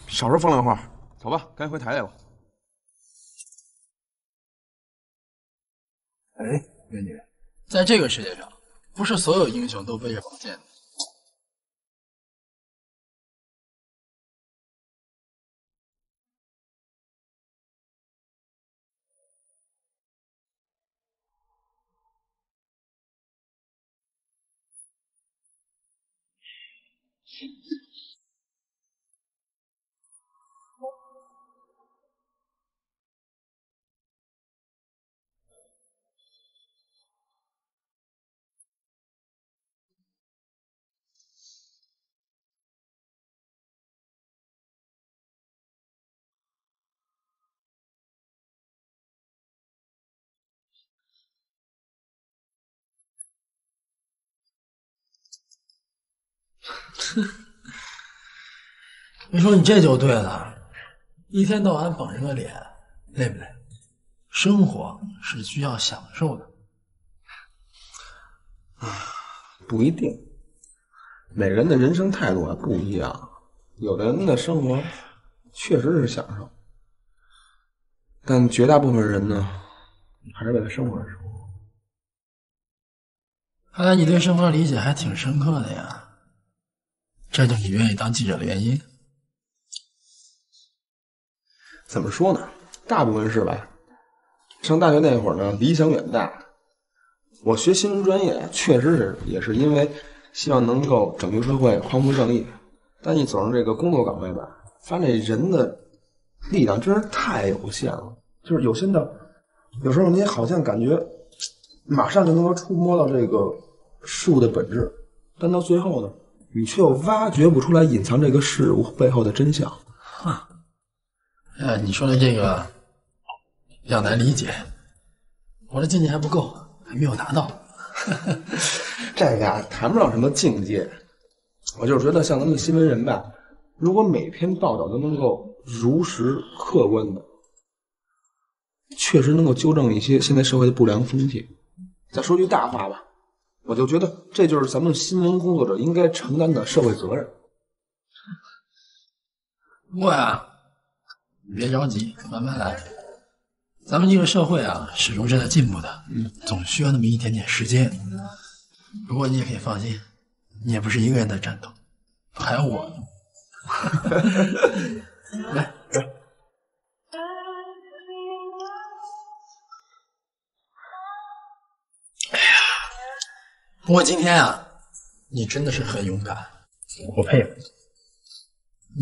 少说风凉话，走吧，该回台里了。哎，美女，在这个世界上，不是所有英雄都背着宝剑的。你说你这就对了，一天到晚绷着个脸，累不累？生活是需要享受的。不一定，每个人的人生态度啊不一样，有的人的生活确实是享受，但绝大部分人呢，还是为了生活而生活。看来你对生活理解还挺深刻的呀，这就是你愿意当记者的原因。怎么说呢？大部分是吧？上大学那会儿呢，理想远大。我学新闻专业，确实也是因为希望能够拯救社会、匡扶正义。但一走上这个工作岗位吧，发现这人的力量真是太有限了，就是有限到有时候你好像感觉马上就能够触摸到这个事物的本质，但到最后呢，你却又挖掘不出来隐藏这个事物背后的真相。你说的这个比较难理解，我的境界还不够，还没有达到。这个呀，谈不上什么境界，我就是觉得像咱们新闻人吧，如果每篇报道都能够如实客观的，确实能够纠正一些现在社会的不良风气。再说句大话吧，我就觉得这就是咱们新闻工作者应该承担的社会责任。不过呀，你别着急，慢慢来。咱们这个社会啊，始终是在进步的，总需要那么一点点时间。不过你也可以放心，你也不是一个人在战斗，还有我呢。来，哎呀，不过今天啊，你真的是很勇敢，我佩服你。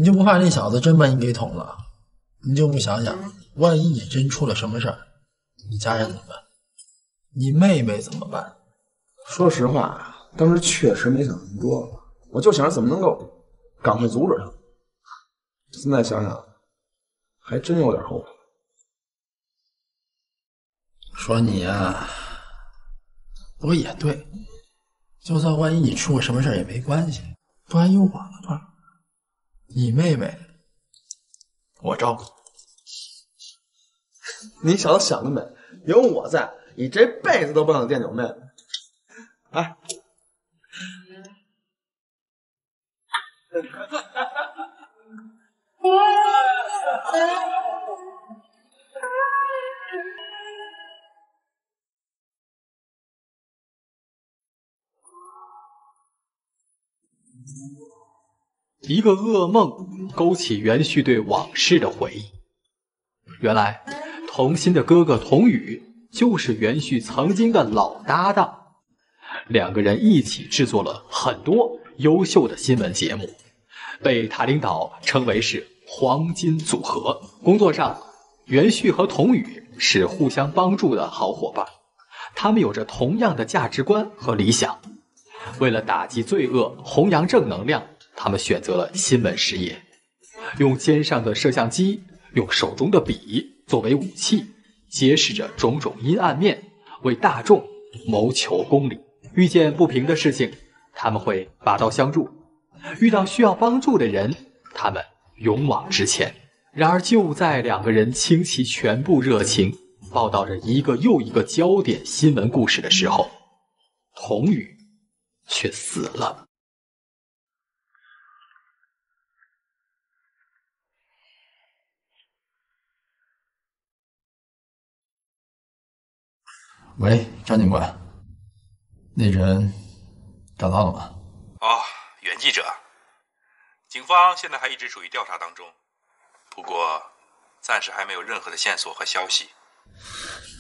你就不怕这小子真把你给捅了？你就不想想，万一你真出了什么事儿，你家人怎么办？你妹妹怎么办？说实话，当时确实没想那么多，我就想着怎么能够赶快阻止他。现在想想，还真有点后悔。说你啊，不过也对，就算万一你出了什么事儿也没关系，不还有我呢吗？你妹妹我照顾。你小子想得美，有我在，你这辈子都不想惦记我妹妹。哎，一个噩梦勾起袁旭对往事的回忆。原来童心的哥哥童宇就是袁旭曾经的老搭档，两个人一起制作了很多优秀的新闻节目，被他领导称为是黄金组合。工作上，袁旭和童宇是互相帮助的好伙伴，他们有着同样的价值观和理想。为了打击罪恶，弘扬正能量，他们选择了新闻事业，用肩上的摄像机，用手中的笔作为武器，揭示着种种阴暗面，为大众谋求公理。遇见不平的事情，他们会拔刀相助；遇到需要帮助的人，他们勇往直前。然而就在两个人倾其全部热情，报道着一个又一个焦点新闻故事的时候，童宇却死了。喂，张警官，那人找到了吗？哦，袁记者，警方现在还一直处于调查当中，不过暂时还没有任何的线索和消息。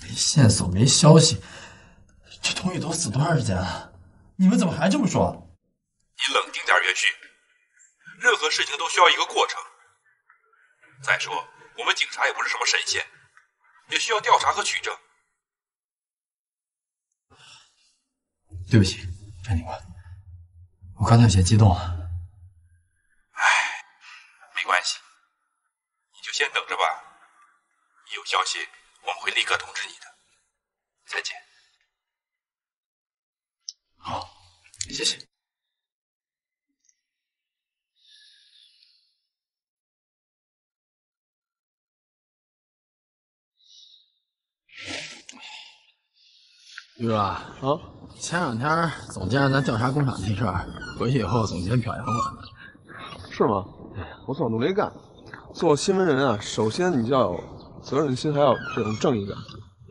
没线索，没消息，这童宇都死多长时间了？你们怎么还这么说？你冷静点，袁旭，任何事情都需要一个过程。再说，我们警察也不是什么神仙，也需要调查和取证。对不起，张警官，我刚才有些激动了。唉，没关系，你就先等着吧。一有消息，我们会立刻通知你的。再见。好，谢谢。玉哥啊，前两天总监让咱调查工厂这事儿，回去以后总监表扬我。是吗？我算努力干。做新闻人啊，首先你就要有责任心，还要有这种正义感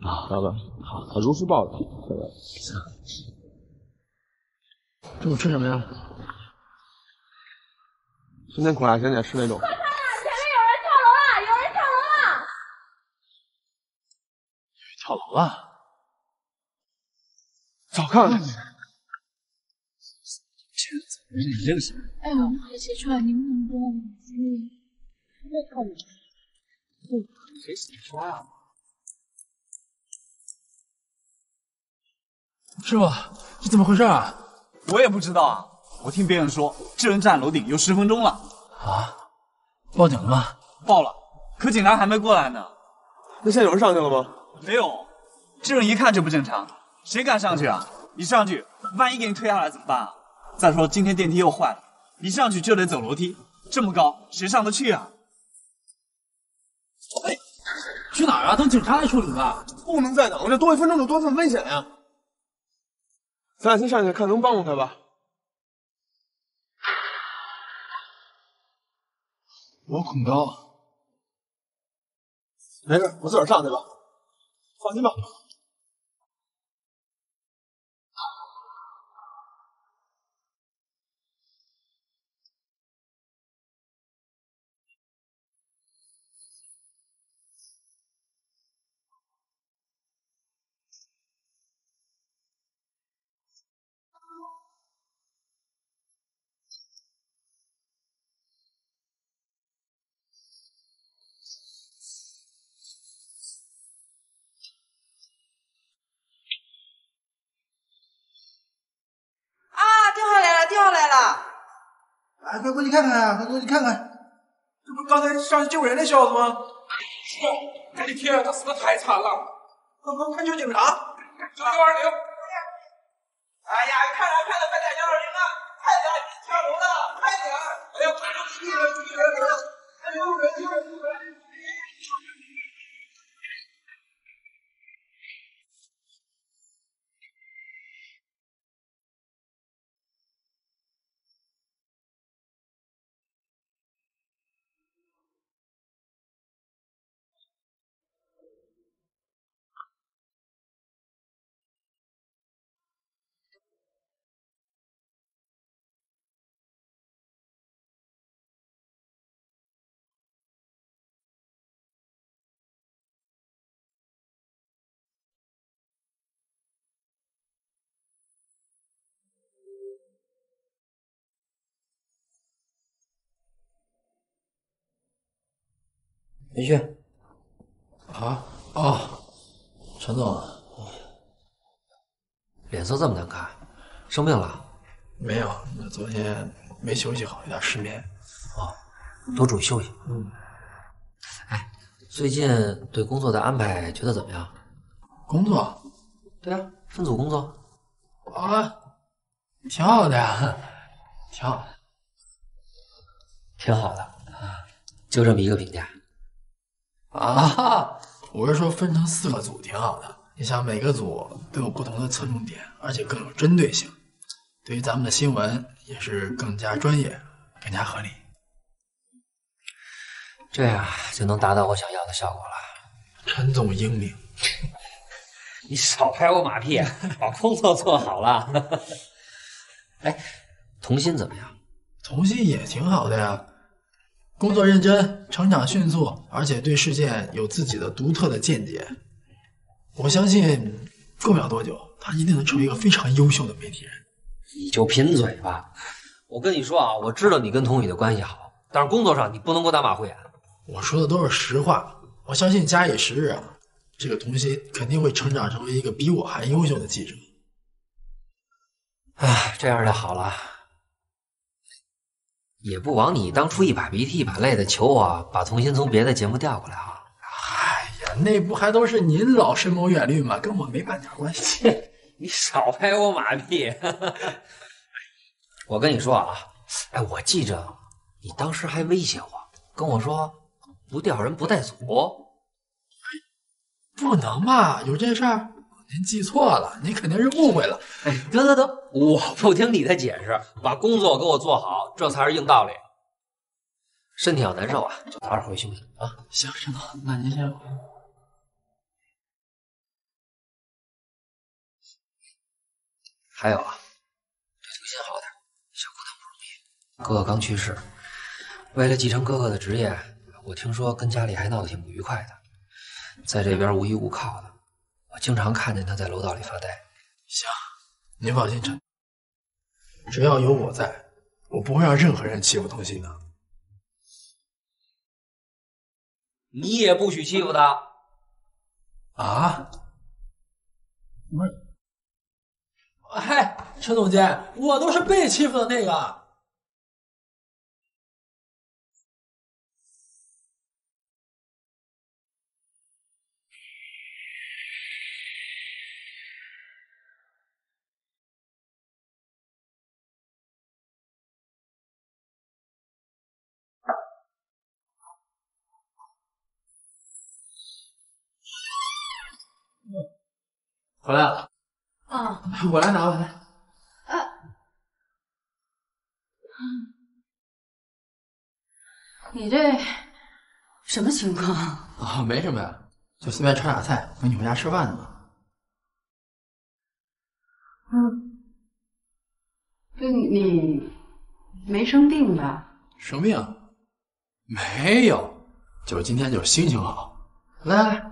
啊，知道吧？好，如实报道。行。中午吃什么呀？酸甜苦辣咸点吃那种。快看啊！前面有人跳楼了！有人跳楼了！跳楼了？早看看。你认识？哎，我们快起床！你们能帮我们别跳楼！谁死你说呀？师傅，这怎么回事啊？我也不知道啊，我听别人说，这人站楼顶有10分钟了。啊？报警了吗？报了，可警察还没过来呢。那现在有人上去了吗？没有，这人一看就不正常，谁敢上去啊？一上去，万一给你推下来怎么办啊？再说今天电梯又坏了，一上去就得走楼梯，这么高，谁上得去啊？哎，去哪儿啊？等警察来处理吧。不能再等了，这多1分钟就多份危险呀。咱俩先上去看能帮助他吧。我恐高。没事，我自个儿上去吧。放心吧。掉下来了！哎，快过去看看啊！快过去看看，这不是刚才上去救人的小子吗？是啊，我的天，他死得太惨了！快叫警察！叫920！哎呀，看了，快点920啊！快点，跳楼了，快点！哎呀，快救人！哎呦，救人！林旭。啊，哦，陈总，脸色这么难看，生病了？没有，那昨天没休息好，有点失眠。哦，多注意休息。哎，最近对工作的安排觉得怎么样？工作？对啊，分组工作。啊，挺好的呀，挺好的。挺好的啊，就这么一个评价。啊，我是说分成4个组挺好的，你想每个组都有不同的侧重点，而且更有针对性，对于咱们的新闻也是更加专业、更加合理。这样就能达到我想要的效果了。陈总英明，你少拍我马屁，把工作做好了。哎，童心怎么样？童心也挺好的呀，工作认真，成长迅速，而且对事件有自己的独特的见解。我相信过不了多久，他一定能成为一个非常优秀的媒体人。你就贫嘴吧。我跟你说啊，我知道你跟童宇的关系好，但是工作上你不能给我打马虎眼。我说的都是实话，我相信假以时日啊，这个童心肯定会成长成为一个比我还优秀的记者。哎，这样就好了。也不枉你当初一把鼻涕一把泪的求我把童心从别的节目调过来啊！哎呀，那不还都是您老深谋远虑吗？跟我没半点关系。你少拍我马屁！我跟你说啊，哎，我记着你当时还威胁我，跟我说不调人不带组。不能吧？有这事儿？您记错了，您肯定是误会了。哎，得，我不听你的解释，把工作给我做好，这才是硬道理。身体要难受啊，就早点回去休息啊。行，陈总，那您先。还有啊，对童心好点，小姑娘不容易。哥哥刚去世，为了继承哥哥的职业，我听说跟家里还闹得挺不愉快的，在这边无依无靠的。我经常看见他在楼道里发呆。行，您放心，陈，只要有我在，我不会让任何人欺负童心的。你也不许欺负他。啊？不是，哎，陈总监，我都是被欺负的那个。回来了。啊，我来拿吧，来。你这什么情况？啊，没什么呀，就随便炒点菜，等你回家吃饭呢嘛。你没生病吧？生病？没有，就是今天就是心情好。来。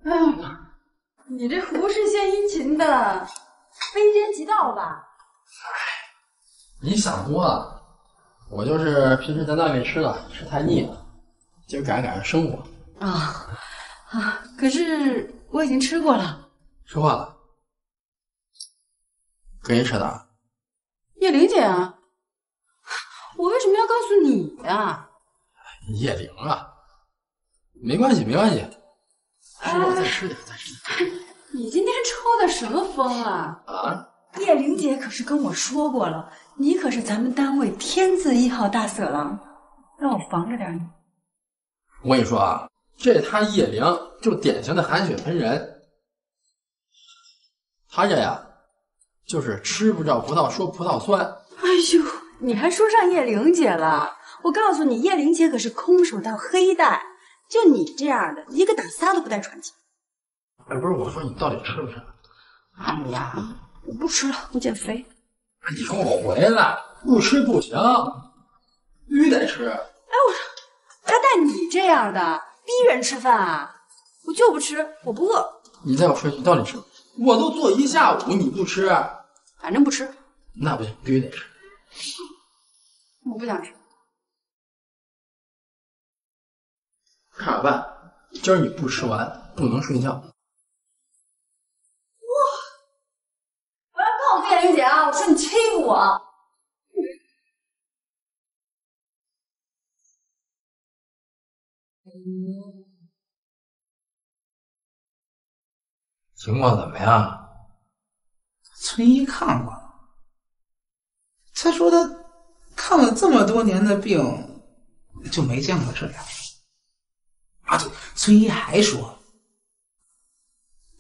哎呀，你这胡是献殷勤的，非奸即盗吧？你想多了，我就是平时在外面吃太腻了，今儿赶上生活。可是我已经吃过了。吃过了？跟谁吃的？叶玲姐啊，我为什么要告诉你呀？叶玲啊，没关系。是我再吃点。你今天抽的什么风啊？叶玲姐可是跟我说过了，你可是咱们单位天字1号大色狼，让我防着点你。我跟你说啊，这他叶玲就典型的含血喷人。他这呀，就是吃不着葡萄说葡萄酸。哎呦，你还说上叶玲姐了？我告诉你，叶玲姐可是空手道黑带，就你这样的，一个打仨都不带喘气。哎，不是，我说你到底吃不吃？哎呀，我不吃了，我减肥。你给我回来，不吃不行，必须得吃。哎，我说，他带你这样的逼人吃饭啊？我就不吃，我不饿。你再我说，你到底吃？我都做一下午，你不吃？反正不吃。那不行，必须得吃。我不想吃。看着办，今儿你不吃完不能睡觉。我要告诉叶玲姐啊！我说你欺负我。情况怎么样？村医看过了，他说他看了这么多年的病，就没见过这样。啊，对，村崔姨还说，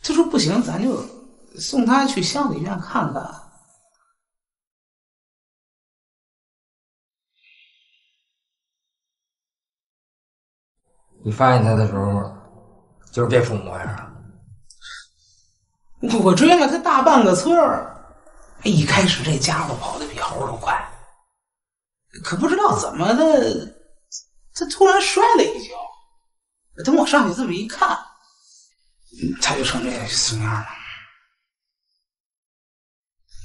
他说不行，咱就送他去乡里医院看看。你发现他的时候，就是这副模样啊！我追了他大半个村儿，一开始这家伙跑得比猴都快，可不知道怎么的，他突然摔了一跤。等我上去这么一看，他就成这死样了。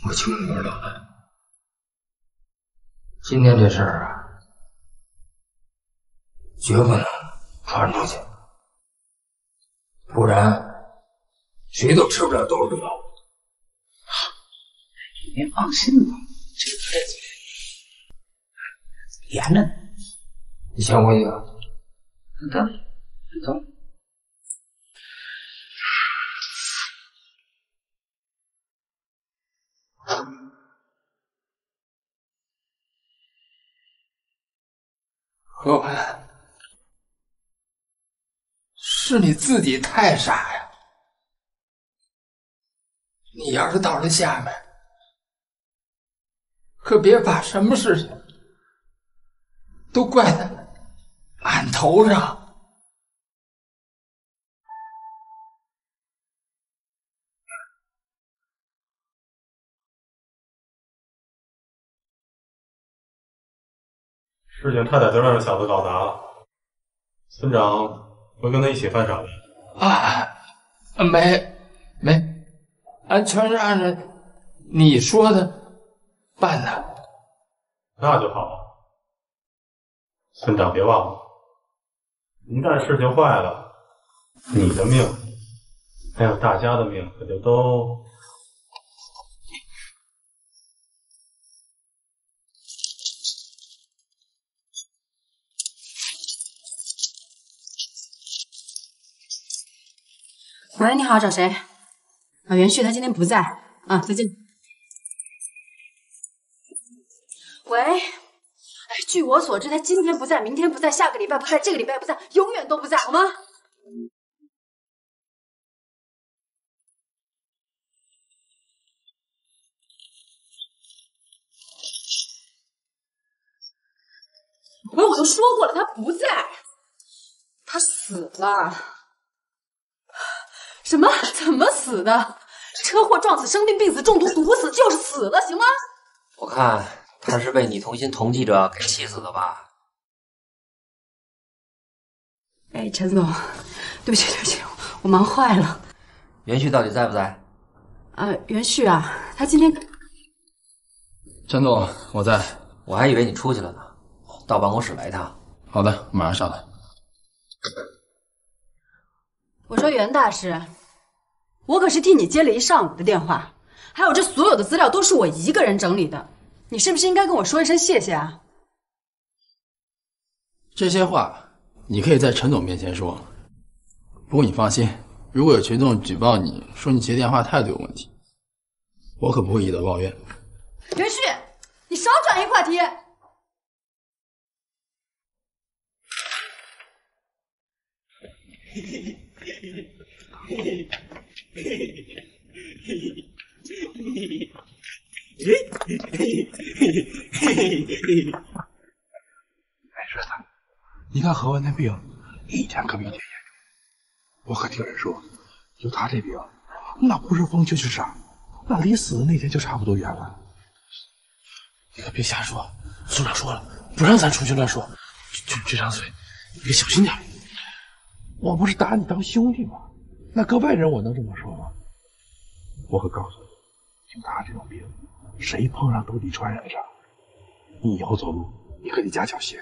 我清楚知道了，今天这事儿啊，绝不能传出去，不然谁都吃不了兜着走。您放心吧，这个日子严着呢。你先回去。等。何文，是你自己太傻呀！你要是到了下面，可别把什么事情都怪在俺头上。事情差点就让这小子搞砸了，村长会跟他一起犯傻的。没，俺全是按照你说的办的。那就好。村长别忘了，一旦事情坏了，你的命还有大家的命可就都……喂，你好，找谁？袁旭他今天不在啊，再见。喂，据我所知，他今天不在，明天不在，下个礼拜不在，这个礼拜不在，永远都不在，好吗？喂，我都说过了，他不在，他死了。什么？怎么死的？车祸撞死、生病、病死、中毒、毒死，就是死了，行吗？我看他是被你同心同记者给气死的吧？哎，陈总，对不起，我忙坏了。袁旭到底在不在？袁旭啊，他今天……陈总，我在。我还以为你出去了呢，到办公室来一趟。好的，马上上来。我说袁大师，我可是替你接了一上午的电话，还有这所有的资料都是我一个人整理的，你是不是应该跟我说一声谢谢啊？这些话你可以在陈总面前说，不过你放心，如果有群众举报你说你接电话态度有问题，我可不会以德报怨。袁旭，你少转移话题。没事的，你看何文那病一天可比一天严重。我可听人说，就他这病，那不是疯就是傻，那离死的那天就差不多远了。你可别瞎说，村长说了，不让咱出去乱说。这张嘴，你可小心点。我不是打你当兄弟吗？那搁外人我能这么说吗？我可告诉你，就他这种病，谁碰上都得传染上。你以后走路，你可得加小心。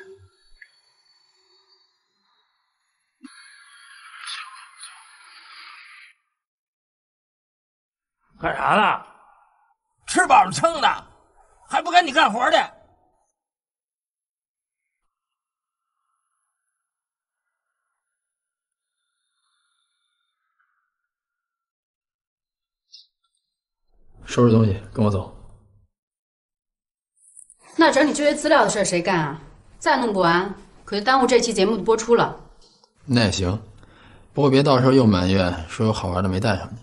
干啥呢？吃饱了撑的，还不赶紧干活的？收拾东西，跟我走。那整理这些资料的事谁干啊？再弄不完，可就耽误这期节目的播出了。那也行，不过别到时候又埋怨说有好玩的没带上你。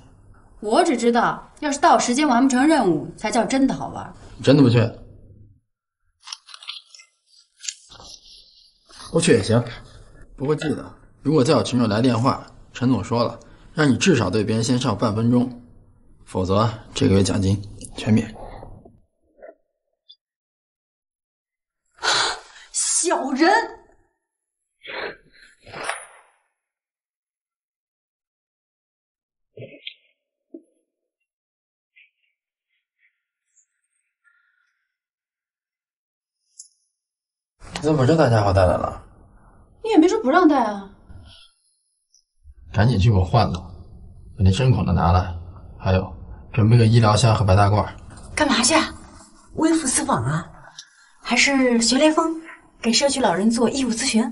我只知道，要是到时间完不成任务，才叫真的好玩。真的不去？不去也行，不过记得，如果再有群众来电话，陈总说了，让你至少对别人先上半分钟，否则这个月奖金全免。小人！你怎么把这大家伙带来了？你也没说不让带啊。赶紧去给我换了，把那针孔的拿来，还有准备个医疗箱和白大褂。干嘛去？微服私访啊？还是学雷锋给社区老人做义务咨询？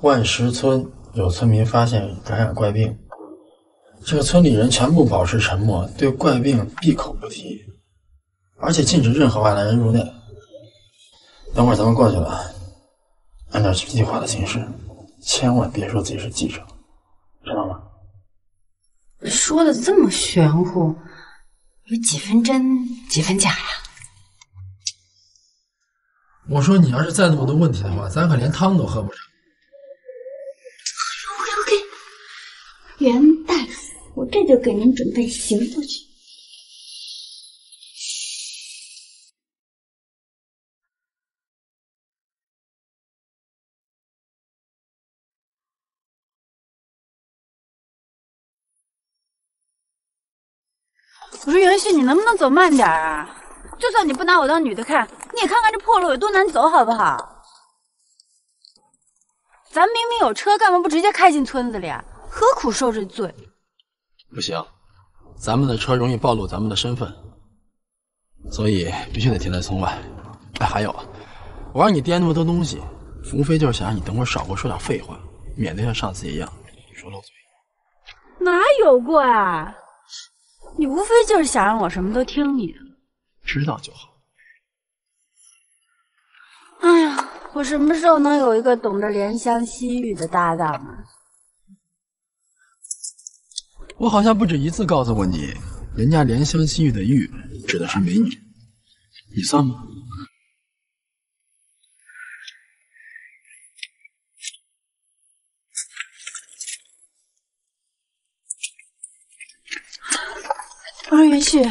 万石村有村民发现感染怪病，这个村里人全部保持沉默，对怪病闭口不提，而且禁止任何外来人入内。等会儿咱们过去了，按照计划的形式，千万别说自己是记者，知道吗？说的这么玄乎，有几分真几分假呀？我说你要是再那么多问题的话，咱可连汤都喝不上。OK， 袁大夫，我这就给您准备行过去。我说袁旭，你能不能走慢点啊？就算你不拿我当女的看，你也看看这破路有多难走，好不好？咱明明有车，干嘛不直接开进村子里啊？何苦受这罪？不行，咱们的车容易暴露咱们的身份，所以必须得停在村外。哎，还有啊，我让你掂那么多东西，无非就是想让你等会儿少给我说点废话，免得像上次一样说漏嘴。哪有过啊？你无非就是想让我什么都听你的。知道就好。哎呀，我什么时候能有一个懂得怜香惜玉的搭档啊？我好像不止一次告诉过你，人家怜香惜玉的玉指的是美女，你算吗？我说袁旭，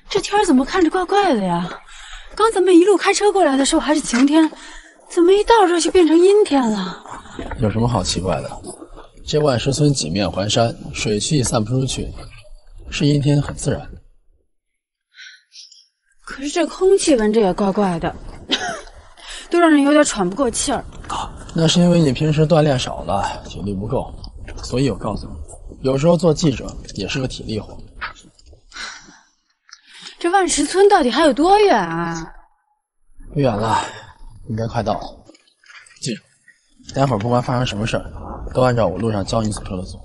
这天怎么看着怪怪的呀？刚咱们一路开车过来的时候还是晴天，怎么一到这就变成阴天了？有什么好奇怪的？这万石村几面环山，水汽散不出去，是阴天很自然。可是这空气闻着也怪怪的，都让人有点喘不过气儿。那是因为你平时锻炼少了，体力不够，所以我告诉你，有时候做记者也是个体力活。这万石村到底还有多远啊？不远了，应该快到了。记住，待会儿不管发生什么事儿，都按照我路上教你所说的做。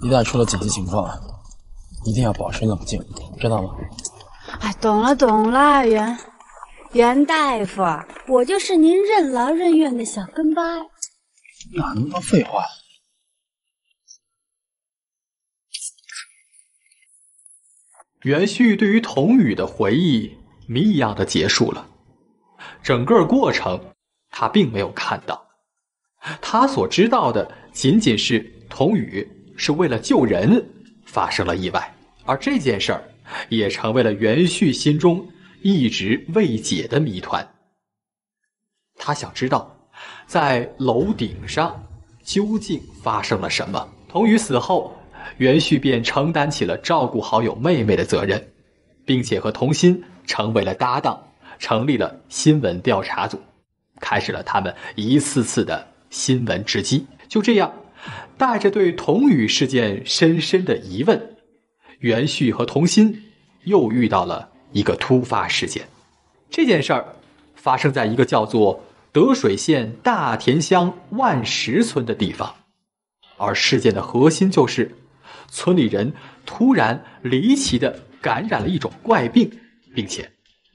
一旦出了紧急情况，一定要保持冷静，知道吗？哎，懂了懂了，袁大夫，我就是您任劳任怨的小跟班。哪能多废话？袁旭对于童宇的回忆谜一样的结束了，整个过程他并没有看到，他所知道的仅仅是童宇是为了救人发生了意外，而这件事儿也成为了袁旭心中一直未解的谜团。他想知道在楼顶上究竟发生了什么。童宇死后，袁旭便承担起了照顾好友妹妹的责任，并且和童心成为了搭档，成立了新闻调查组，开始了他们一次次的新闻直击。就这样，带着对童宇事件深深的疑问，袁旭和童心又遇到了一个突发事件。这件事儿发生在一个叫做德水县大田乡万石村的地方，而事件的核心就是村里人突然离奇地感染了一种怪病，并且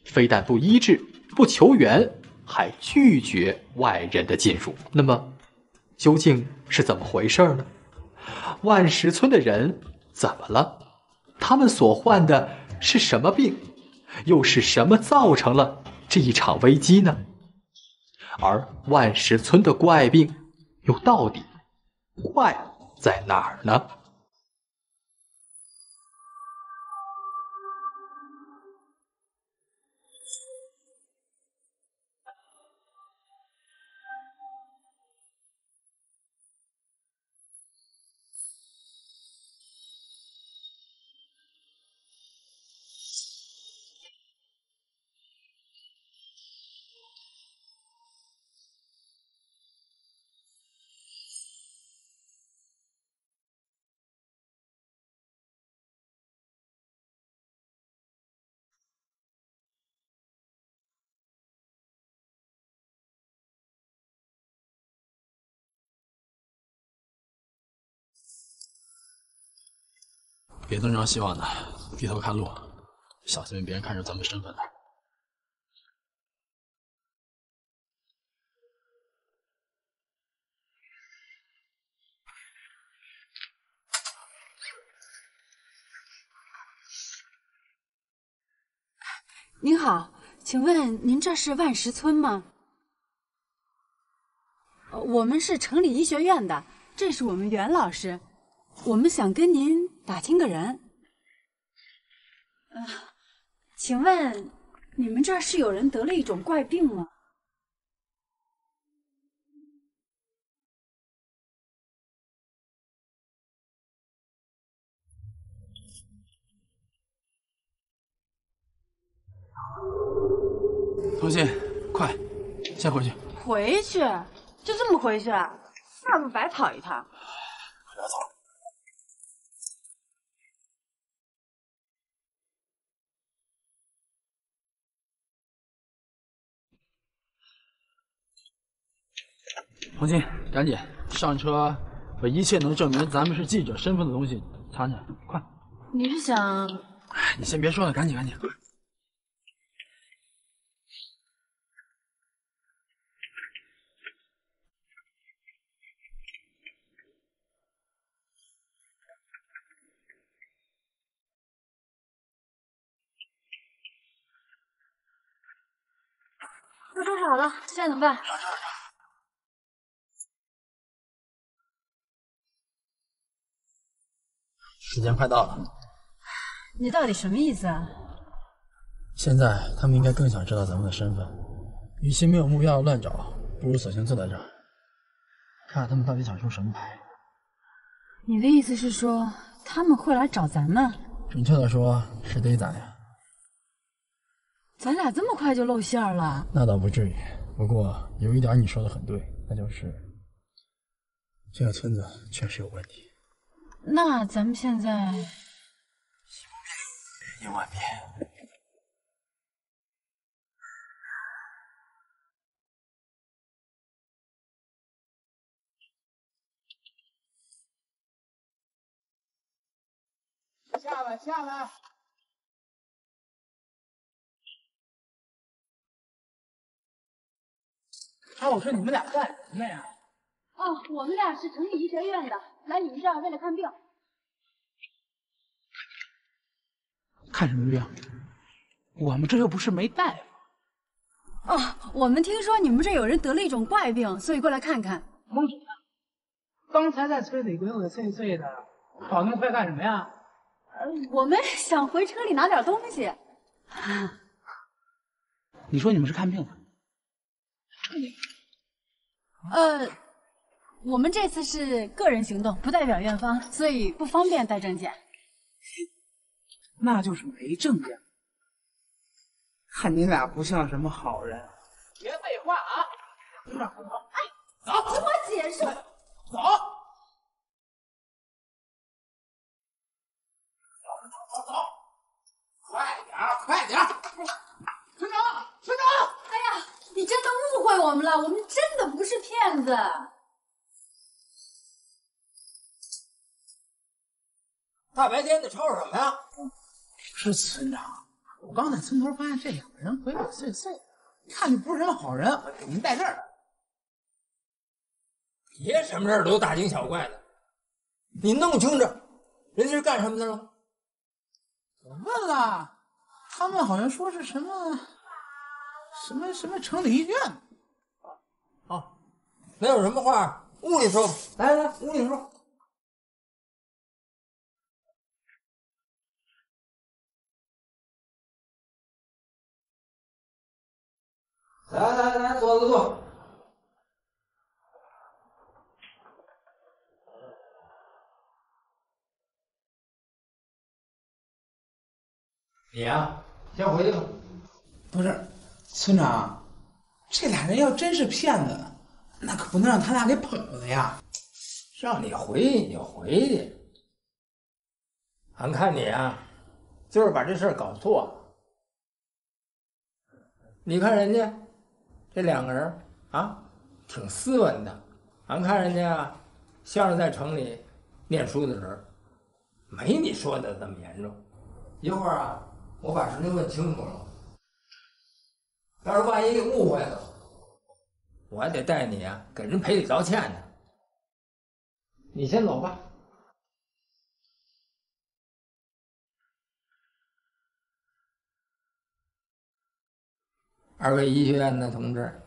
非但不医治、不求援，还拒绝外人的进入。那么究竟是怎么回事呢？万石村的人怎么了？他们所患的是什么病？又是什么造成了这一场危机呢？而万石村的怪病又到底怪在哪儿呢？别东张西望的，低头看路，小心被别人看出咱们身份来。您好，请问您这是万石村吗？我们是城里医学院的，这是我们袁老师，我们想跟您打听个人。请问你们这儿是有人得了一种怪病吗？童心，快，先回去。回去？就这么回去？那不白跑一趟？不要走。童心，赶紧上车，把一切能证明咱们是记者身份的东西藏起来，快！你是想……你先别说了，赶紧，快！都收拾好了，现在怎么办？时间快到了。你到底什么意思啊？现在他们应该更想知道咱们的身份，与其没有目标乱找，不如索性坐在这儿，看看他们到底想出什么牌。你的意思是说他们会来找咱们？准确的说是得咱呀。咱俩这么快就露馅了？那倒不至于，不过有一点你说的很对，那就是这个村子确实有问题。那咱们现在1万遍。下来，下来！哎，我说你们俩干什么呀？哦，我们俩是城里医学院的，来你们这儿为了看病。看什么病？我们这又不是没大夫。哦，我们听说你们这有人得了一种怪病，所以过来看看。蒙什么？刚才在村里鬼鬼祟祟的，跑那么快干什么呀？我们想回车里拿点东西。你说你们是看病的？我们这次是个人行动，不代表院方，所以不方便带证件。那就是没证件。看你俩不像什么好人。别废话啊！哎，走，听我解释。走。走，快点，快点！村长，村长！哎呀，你真的误会我们了，我们真的不是骗子。大白天的吵什么呀？是村长，我刚在村头发现这两个人鬼鬼祟祟，看就不是什么好人，我给您带这儿。别什么事儿都大惊小怪的。你弄清楚，人家是干什么的了？我问了，他们好像说是什么城里医院。啊，那有什么话屋里说吧。来，屋里说。来，坐。你呀，先回去吧。不是，村长，这俩人要真是骗子，那可不能让他俩给跑了呀。让你回去你就回去。俺看你啊，就是把这事儿搞错了。你看人家这两个人啊，挺斯文的。俺看人家啊，像是在城里念书的人，没你说的这么严重。一会儿啊，我把事情问清楚了。要是万一给误会了，我还得带你啊给人赔礼道歉呢。你先走吧。二位医学院的同志，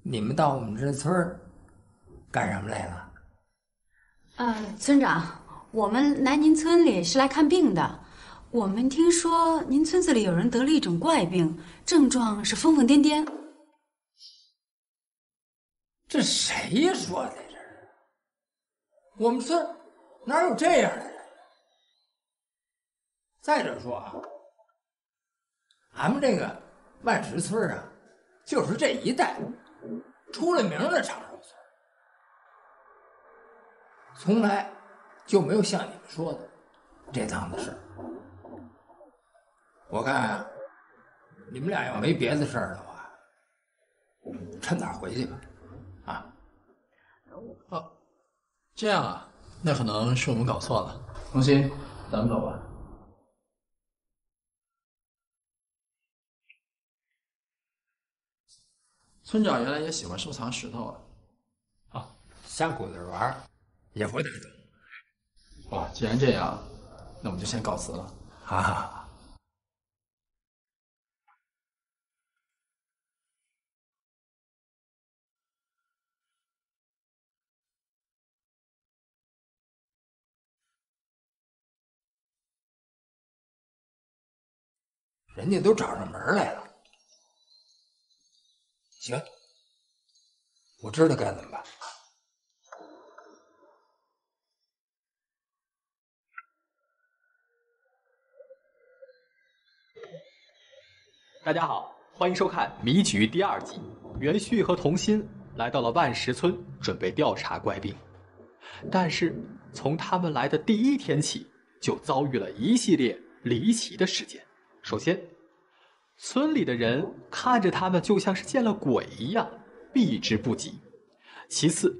你们到我们这村儿干什么来了？村长，我们来您村里是来看病的。我们听说您村子里有人得了一种怪病，症状是疯疯癫癫。这谁说的？这是我们村哪有这样的人？再者说啊，俺们这个万石村啊，就是这一带出了名的长寿村，从来就没有像你们说的这档子事。我看啊，你们俩要没别的事儿的话，趁早回去吧。哦，这样啊，那可能是我们搞错了。童心，咱们走吧。村长原来也喜欢收藏石头啊。瞎鼓捣玩也不太懂。哦，既然这样，那我们就先告辞了。啊。人家都找上门来了。行，我知道该怎么办。大家好，欢迎收看《迷局》第2季。袁旭和童心来到了万石村，准备调查怪病。但是从他们来的第1天起，就遭遇了一系列离奇的事件。首先，村里的人看着他们就像是见了鬼一样，避之不及。其次，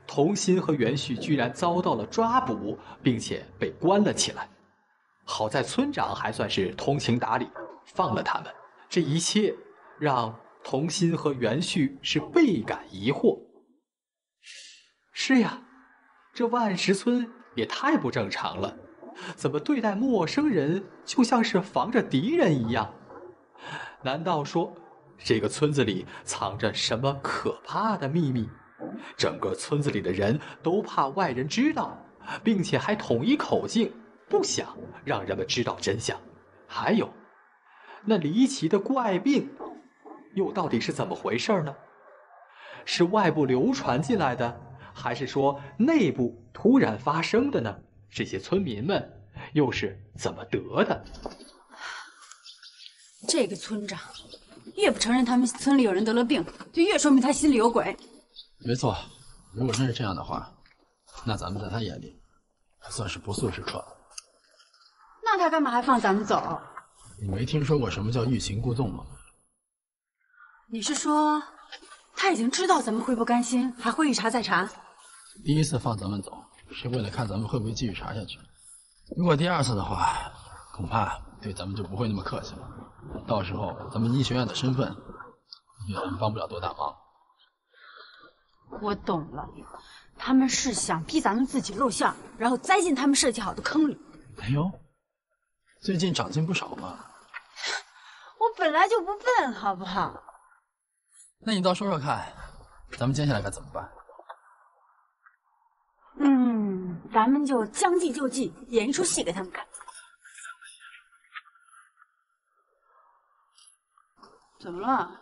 童心和袁旭居然遭到了抓捕，并且被关了起来。好在村长还算是通情达理，放了他们。这一切让童心和袁旭是倍感疑惑。是呀，这万石村也太不正常了，怎么对待陌生人就像是防着敌人一样？难道说这个村子里藏着什么可怕的秘密？整个村子里的人都怕外人知道，并且还统一口径，不想让人们知道真相。还有，那离奇的怪病又到底是怎么回事呢？是外部流传进来的，还是说内部突然发生的呢？这些村民们又是怎么得的？这个村长越不承认他们村里有人得了病，就越说明他心里有鬼。没错，如果真是这样的话，那咱们在他眼里还算是不速之客。那他干嘛还放咱们走？你没听说过什么叫欲擒故纵吗？你是说他已经知道咱们会不甘心，还会一查再查？第一次放咱们走，是为了看咱们会不会继续查下去。如果第2次的话，恐怕对咱们就不会那么客气了。到时候咱们医学院的身份，也咱们帮不了多大忙。我懂了，他们是想逼咱们自己露馅，然后栽进他们设计好的坑里。没有，最近长进不少嘛。我本来就不笨，好不好？那你倒说说看，咱们接下来该怎么办？咱们就将计就计，演一出戏给他们看。怎么了？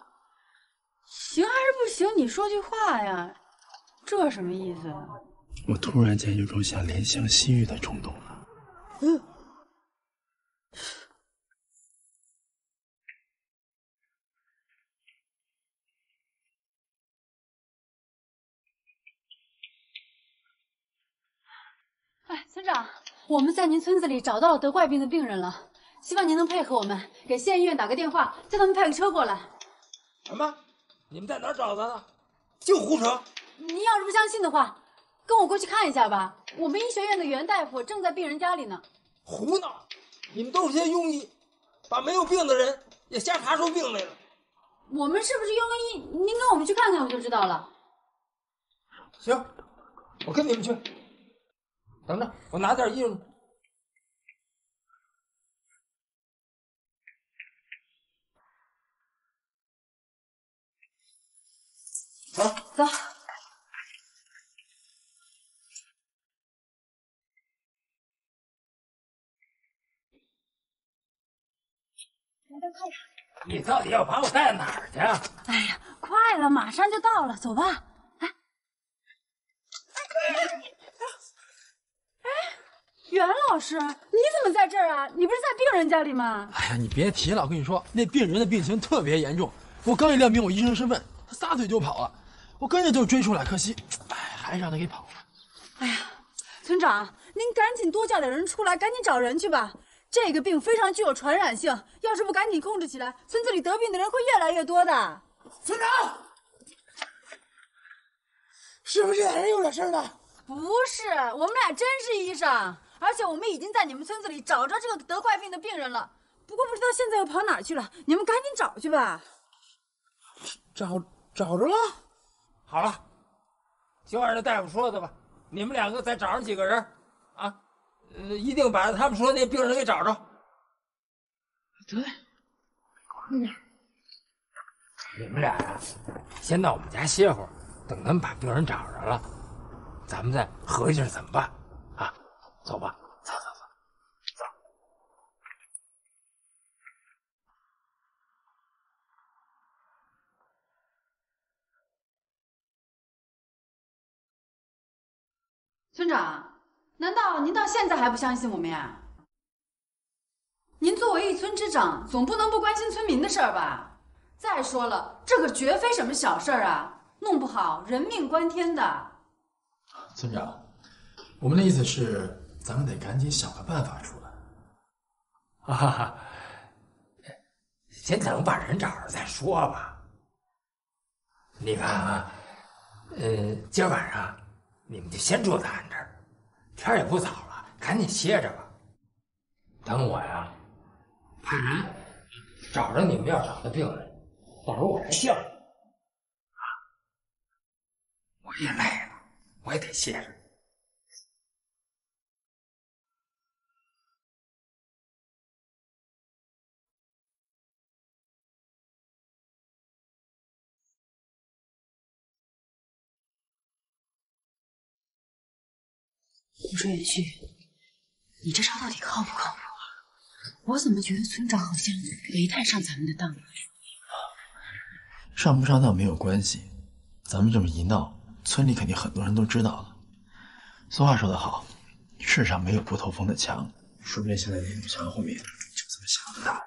行还是不行？你说句话呀，这什么意思啊？我突然间有种想怜香惜玉的冲动了。哎，村长，我们在您村子里找到了得怪病的病人了，希望您能配合我们，给县医院打个电话，叫他们派个车过来。什么？你们在哪儿找他呢？净胡扯！您要是不相信的话，跟我过去看一下吧。我们医学院的袁大夫正在病人家里呢。胡闹！你们都是些庸医，把没有病的人也瞎查出病来了。我们是不是庸医？您跟我们去看看不就知道了。行，我跟你们去。等着，我拿点衣服。走走。来得快点！你到底要把我带哪儿去？哎呀，快了，马上就到了，走吧。哎，袁老师，你怎么在这儿啊？你不是在病人家里吗？哎呀，你别提了，我跟你说，那病人的病情特别严重，我刚一亮明我医生身份，他撒腿就跑了，我跟着就追出来，可惜，哎，还是让他给跑了。哎呀，村长，您赶紧多叫点人出来，赶紧找人去吧。这个病非常具有传染性，要是不赶紧控制起来，村子里得病的人会越来越多的。村长，是不是这俩人有点事呢？不是，我们俩真是医生，而且我们已经在你们村子里找着这个得怪病的病人了。不过不知道现在又跑哪儿去了，你们赶紧找去吧。找着了。好了，就按照大夫说的吧，你们两个再找上几个人啊。一定把他们说那病人给找着。对，你们俩呀，先到我们家歇会儿，等他们把病人找着了，咱们再合计着怎么办啊？走吧，走。村长。难道您到现在还不相信我们呀？您作为一村之长，总不能不关心村民的事儿吧？再说了，这可绝非什么小事儿啊，弄不好人命关天的。村长，我们的意思是，咱们得赶紧想个办法出来。啊，先等把人找着再说吧。你看啊，今儿晚上你们就先住在俺这儿。天也不早了，赶紧歇着吧。等我呀，派人找着你们要找的病人，到时候我来叫你。啊，我也累了，我也得歇着。你说元旭，你这招到底靠不靠谱啊？我怎么觉得村长好像没太上咱们的当啊？上不上当没有关系，咱们这么一闹，村里肯定很多人都知道了。俗话说得好，世上没有不透风的墙，说不定现在那堵墙后面就这么想的。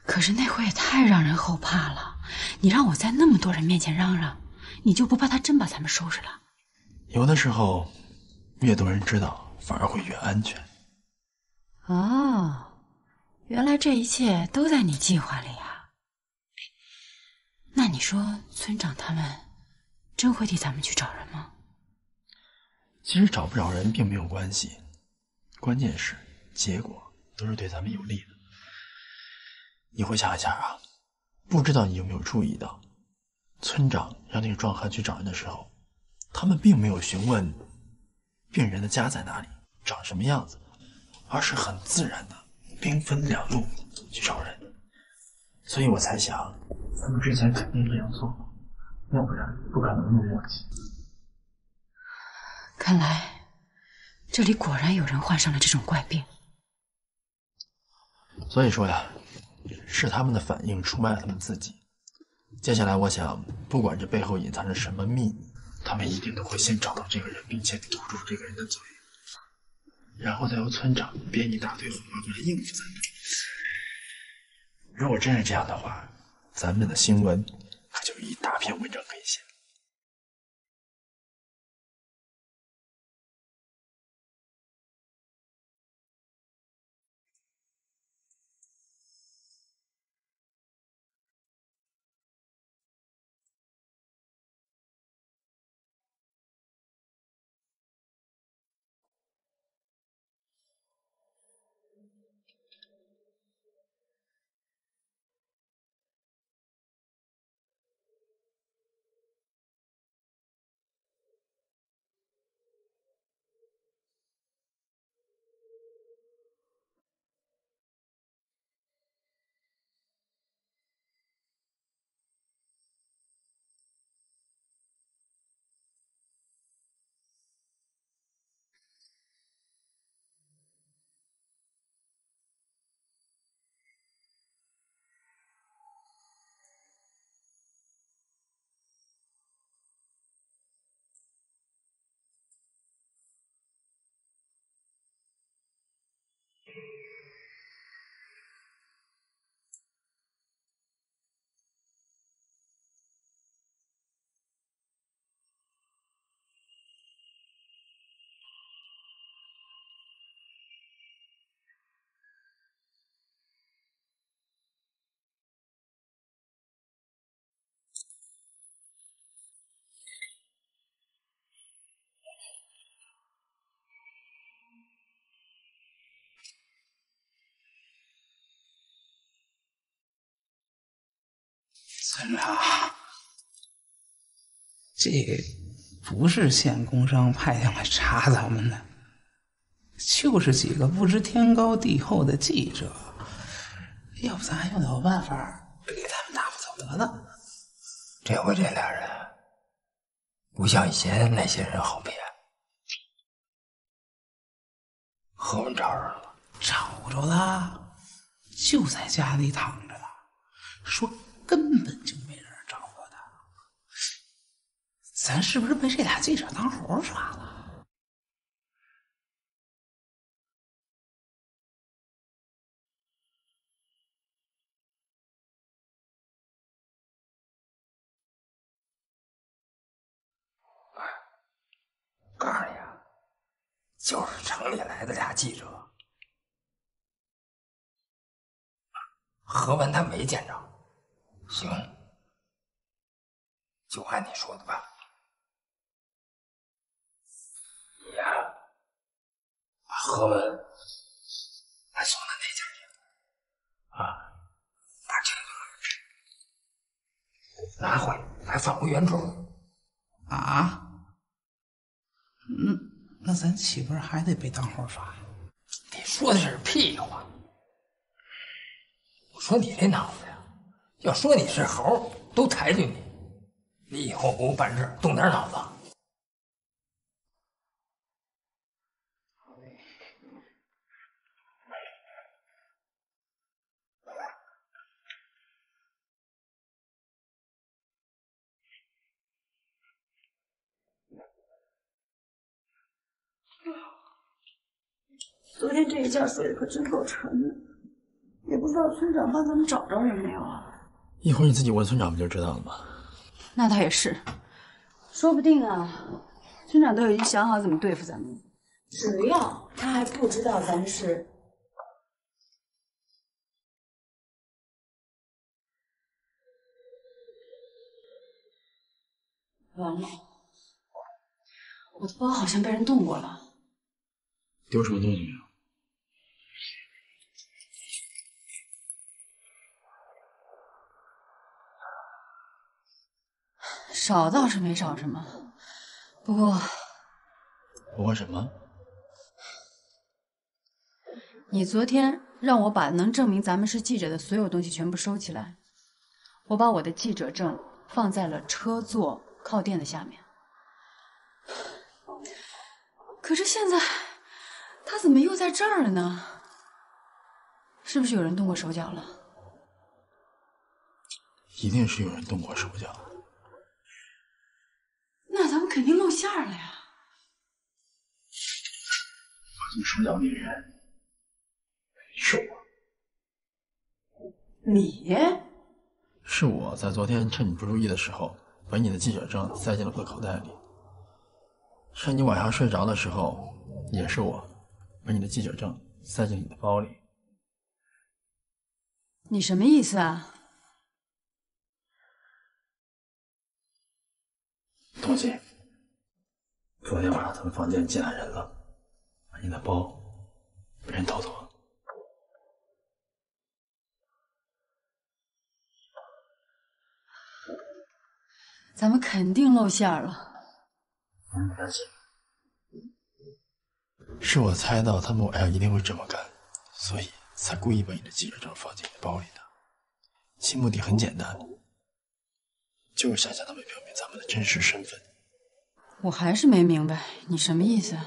可是那会也太让人后怕了，你让我在那么多人面前嚷嚷，你就不怕他真把咱们收拾了？有的时候，越多人知道，反而会越安全。哦，原来这一切都在你计划里啊！那你说，村长他们真会替咱们去找人吗？其实找不找人并没有关系，关键是结果都是对咱们有利的。你回想一下啊，不知道你有没有注意到，村长让那个壮汉去找人的时候，他们并没有询问病人的家在哪里，长什么样子，而是很自然的兵分两路去找人。所以我才想，他们之前肯定这样做，要不然不可能那么默契。看来这里果然有人患上了这种怪病。所以说呀，是他们的反应出卖了他们自己。接下来我想，不管这背后隐藏着什么秘密，他们一定都会先找到这个人，并且堵住这个人的嘴，然后再由村长编一大堆谎话过来应付咱们。如果真是这样的话，咱们的新闻可就有一大篇文章可以写。村长，这不是县工商派进来查咱们的，就是几个不知天高地厚的记者。要不咱还用点办法给他们打发走得了。这回这俩人不像以前那些人好骗。何文找着了？找着了，就在家里躺着呢，说根本就没人找过他。咱是不是被这俩记者当猴耍了？告诉你啊，就是城里来的俩记者，何文他没见着。行，就按你说的办。你呀，把何文还送到那家去啊，把这个拿回还放回原处啊？那咱岂不是还得被当猴耍？你说的是屁话！我说你这脑子呀，要说你是猴，都抬举你。你以后给我办事动点脑子。昨天这一觉睡得可真够沉的，也不知道村长帮咱们找着人没有啊？一会儿你自己问村长不就知道了吗？那倒也是，说不定啊，村长都已经想好怎么对付咱们了。只要他还不知道咱是……完了，我的包好像被人动过了。丢什么东西没有？少倒是没少什么，不过什么？你昨天让我把能证明咱们是记者的所有东西全部收起来，我把我的记者证放在了车座靠垫的下面。可是现在，他怎么又在这儿了呢？是不是有人动过手脚了？一定是有人动过手脚。那咱们肯定露馅了呀！动手脚那个人是我。你？是我在昨天趁你不注意的时候，把你的记者证塞进了我的口袋里。趁你晚上睡着的时候，也是我把你的记者证塞进你的包里。你什么意思啊？东西，昨天晚上咱们房间进来人了，把你的包被人偷走了。咱们肯定露馅了。不担心，是我猜到他们晚上一定会这么干，所以才故意把你的记者证放进你的包里的。其目的很简单，就是想向他们表明咱们的真实身份。我还是没明白你什么意思啊？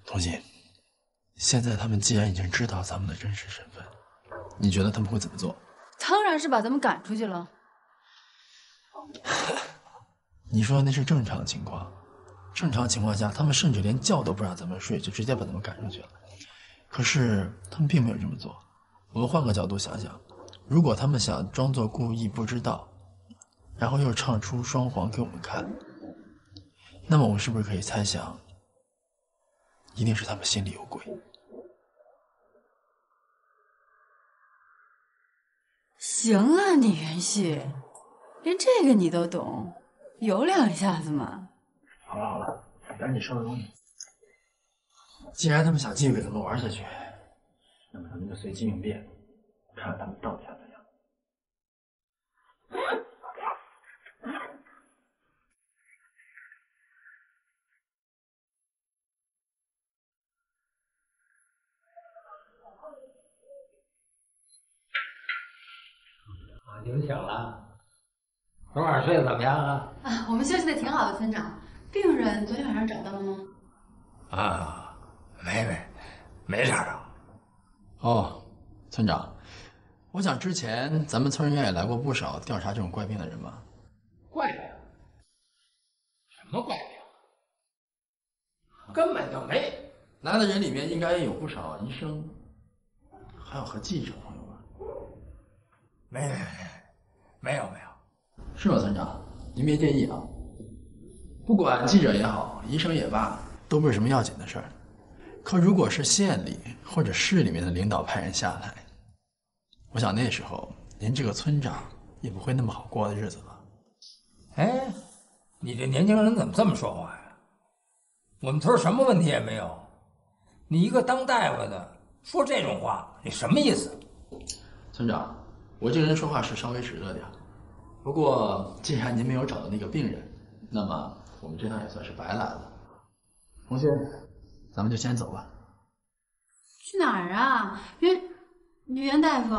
童心，现在他们既然已经知道咱们的真实身份，你觉得他们会怎么做？当然是把咱们赶出去了。你说的那是正常情况，正常情况下，他们甚至连觉都不让咱们睡，就直接把咱们赶出去了。可是他们并没有这么做。我们换个角度想想，如果他们想装作故意不知道，然后又唱出双簧给我们看，那么我们是不是可以猜想，一定是他们心里有鬼？行啊，你元旭，连这个你都懂，有两下子嘛。好了好了，赶紧收拾东西。既然他们想继续给咱们玩下去，那么咱们就随机应变，看看他们到底想怎样。你们醒了？昨晚睡得怎么样啊？我们休息的挺好的，村长。病人昨天晚上找到了吗？没找着。哦，村长，我想之前咱们村应该也来过不少调查这种怪病的人吧？怪病？什么怪病？根本就没。来的人里面应该有不少医生，还有和记者朋友吧？没有。是吗，村长？您别介意啊。不管记者也好，医生也罢，都不是什么要紧的事儿。可如果是县里或者市里面的领导派人下来，我想那时候您这个村长也不会那么好过的日子了。哎，你这年轻人怎么这么说话呀？我们村什么问题也没有，你一个当大夫的说这种话，你什么意思？村长，我这人说话是稍微直了点，不过既然您没有找到那个病人，那么我们这趟也算是白来了。同学，咱们就先走吧。去哪儿啊？袁大夫，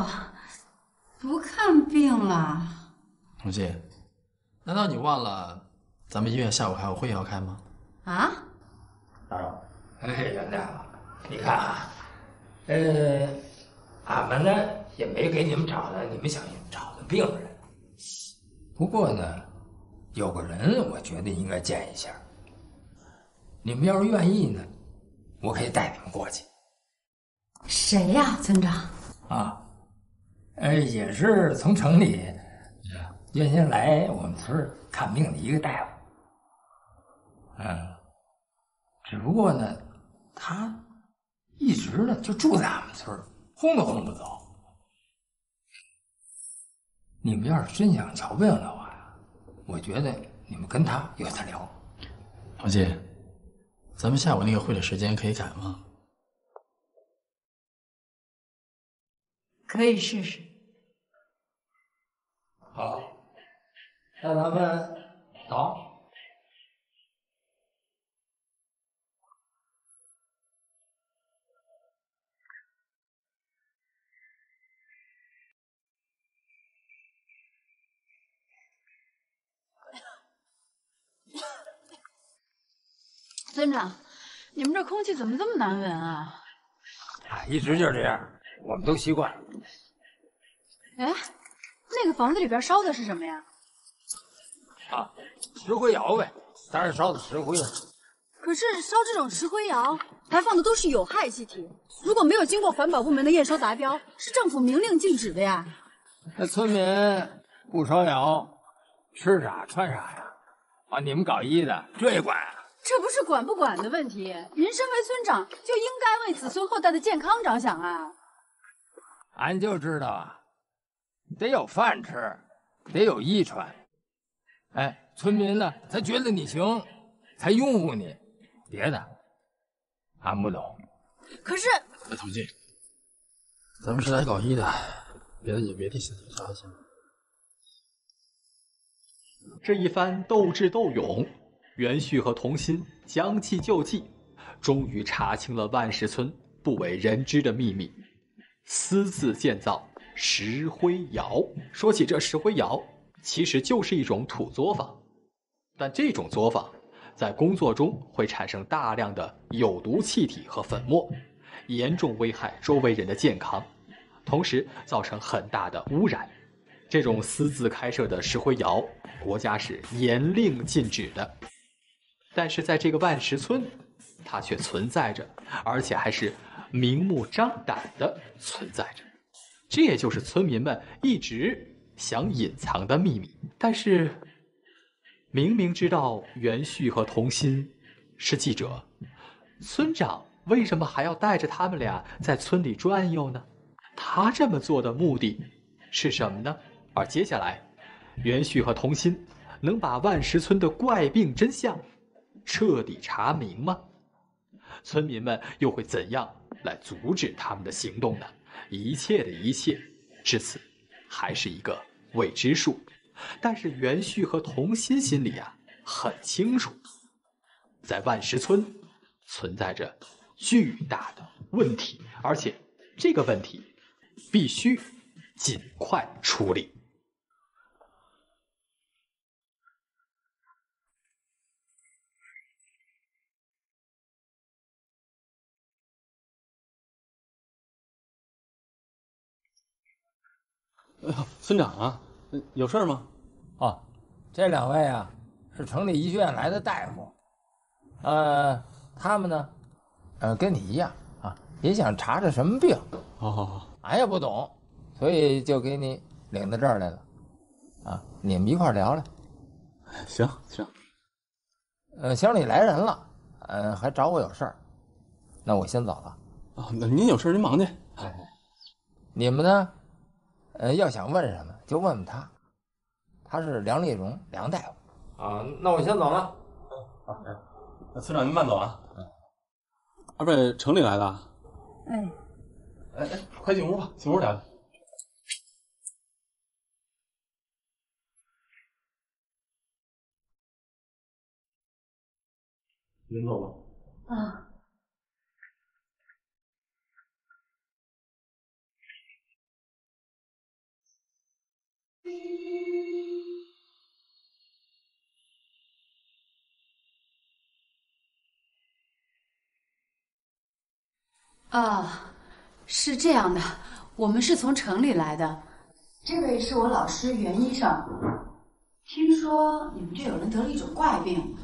不看病了。同学，难道你忘了咱们医院下午还有会要开吗？啊？打扰。袁大夫，你看啊，俺们呢也没给你们找的你们想找的病人，不过呢，有个人我觉得应该见一下。你们要是愿意呢，我可以带你们过去。谁呀，村长？也是从城里原先来我们村看病的一个大夫。只不过呢，他一直呢就住在俺们村，轰都轰不走。你们要是真想瞧病的话呀，我觉得你们跟他有得聊。同学，咱们下午那个会的时间可以改吗？可以试试。好，那咱们走。村长，你们这空气怎么这么难闻啊？一直就这样，我们都习惯了。哎，那个房子里边烧的是什么呀？啊，石灰窑呗，当然烧的石灰了。可是烧这种石灰窑排放的都是有害气体，如果没有经过环保部门的验收达标，是政府明令禁止的呀。那村民不烧窑，吃啥穿啥呀？啊，你们搞医的这也管啊？这不是管不管的问题，您身为村长就应该为子孙后代的健康着想啊。俺就知道啊，得有饭吃，得有衣穿。哎，村民呢，他觉得你行，才拥护你，别的俺不懂。可是，同志，咱们是来搞医的，别的也别替县里操心。这一番斗智斗勇，袁旭和童心将计就计，终于查清了万石村不为人知的秘密，私自建造石灰窑。说起这石灰窑，其实就是一种土作坊，但这种作坊在工作中会产生大量的有毒气体和粉末，严重危害周围人的健康，同时造成很大的污染。这种私自开设的石灰窑，国家是严令禁止的。但是在这个万石村，它却存在着，而且还是明目张胆的存在着。这也就是村民们一直想隐藏的秘密。但是明明知道袁旭和童心是记者，村长为什么还要带着他们俩在村里转悠呢？他这么做的目的是什么呢？而接下来，袁旭和童心能把万石村的怪病真相彻底查明吗？村民们又会怎样来阻止他们的行动呢？一切的一切，至此还是一个未知数。但是袁旭和童心心里很清楚，在万石村存在着巨大的问题，而且这个问题必须尽快处理。村长啊，有事吗？哦，这两位啊是城里医学院来的大夫，他们呢，跟你一样啊，也想查查什么病。俺也不懂，所以就给你领到这儿来了，啊，你们一块聊聊。行。乡里来人了，还找我有事儿，那我先走了。哦，那您有事您忙去。你们呢？要想问什么就问问他，他是梁立荣，梁大夫。啊，那我先走了。好，那村长您慢走啊。二位城里来的？哎，快进屋吧，进屋聊聊。您坐吧。是这样的，我们是从城里来的。这位是我老师袁医生。听说你们这有人得了一种怪病，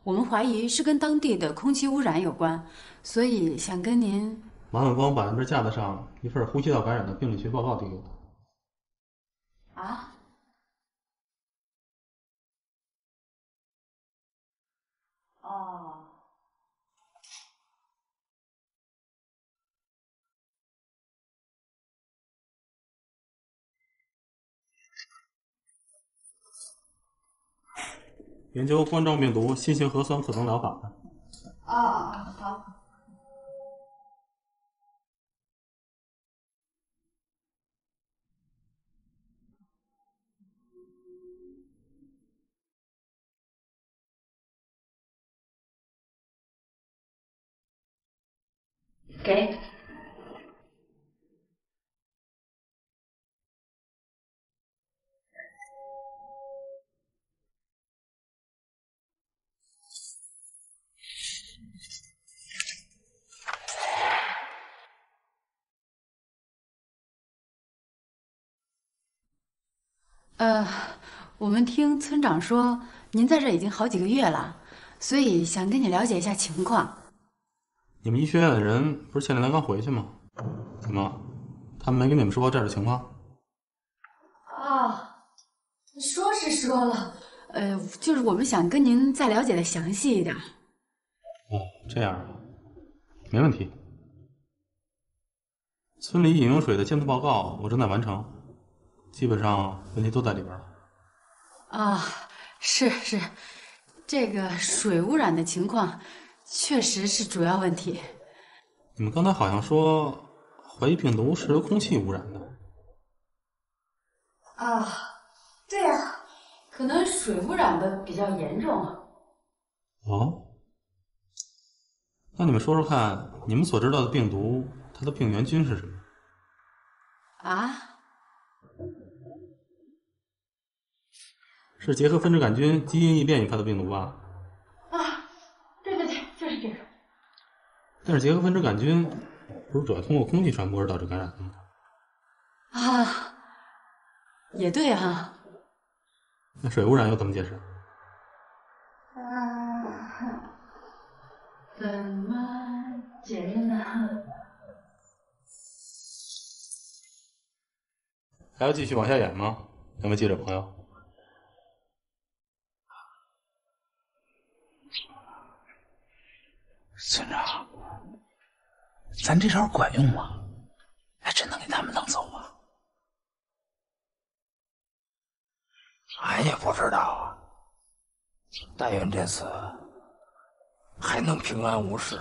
我们怀疑是跟当地的空气污染有关，所以想跟您……麻烦帮我把那边架子上一份呼吸道感染的病理学报告递给我。研究冠状病毒新型核酸可能疗法的。好。给。我们听村长说，您在这已经好几个月了，所以想跟你了解一下情况。你们医学院的人不是前2天刚回去吗？怎么，他们没跟你们说过这儿的情况？啊，说是说了，就是我们想跟您再了解的详细一点。哦，这样啊，没问题。村里饮用水的监测报告我正在完成，基本上问题都在里边了。啊，是，这个水污染的情况确实是主要问题。你们刚才好像说怀疑病毒是由空气污染的。啊，对啊，可能水污染的比较严重。哦，那你们说说看，你们所知道的病毒，它的病原菌是什么？啊？是结核分支杆菌基因异变引发的病毒吧？啊，对，就是这个。但是结核分支杆菌不是主要通过空气传播而导致感染的吗？啊，也对啊。那水污染又怎么解释？怎么解释呢？还要继续往下演吗？两位记者朋友？村长，咱这招管用吗？还真能给他们弄走吗？俺也不知道啊。但愿这次还能平安无事。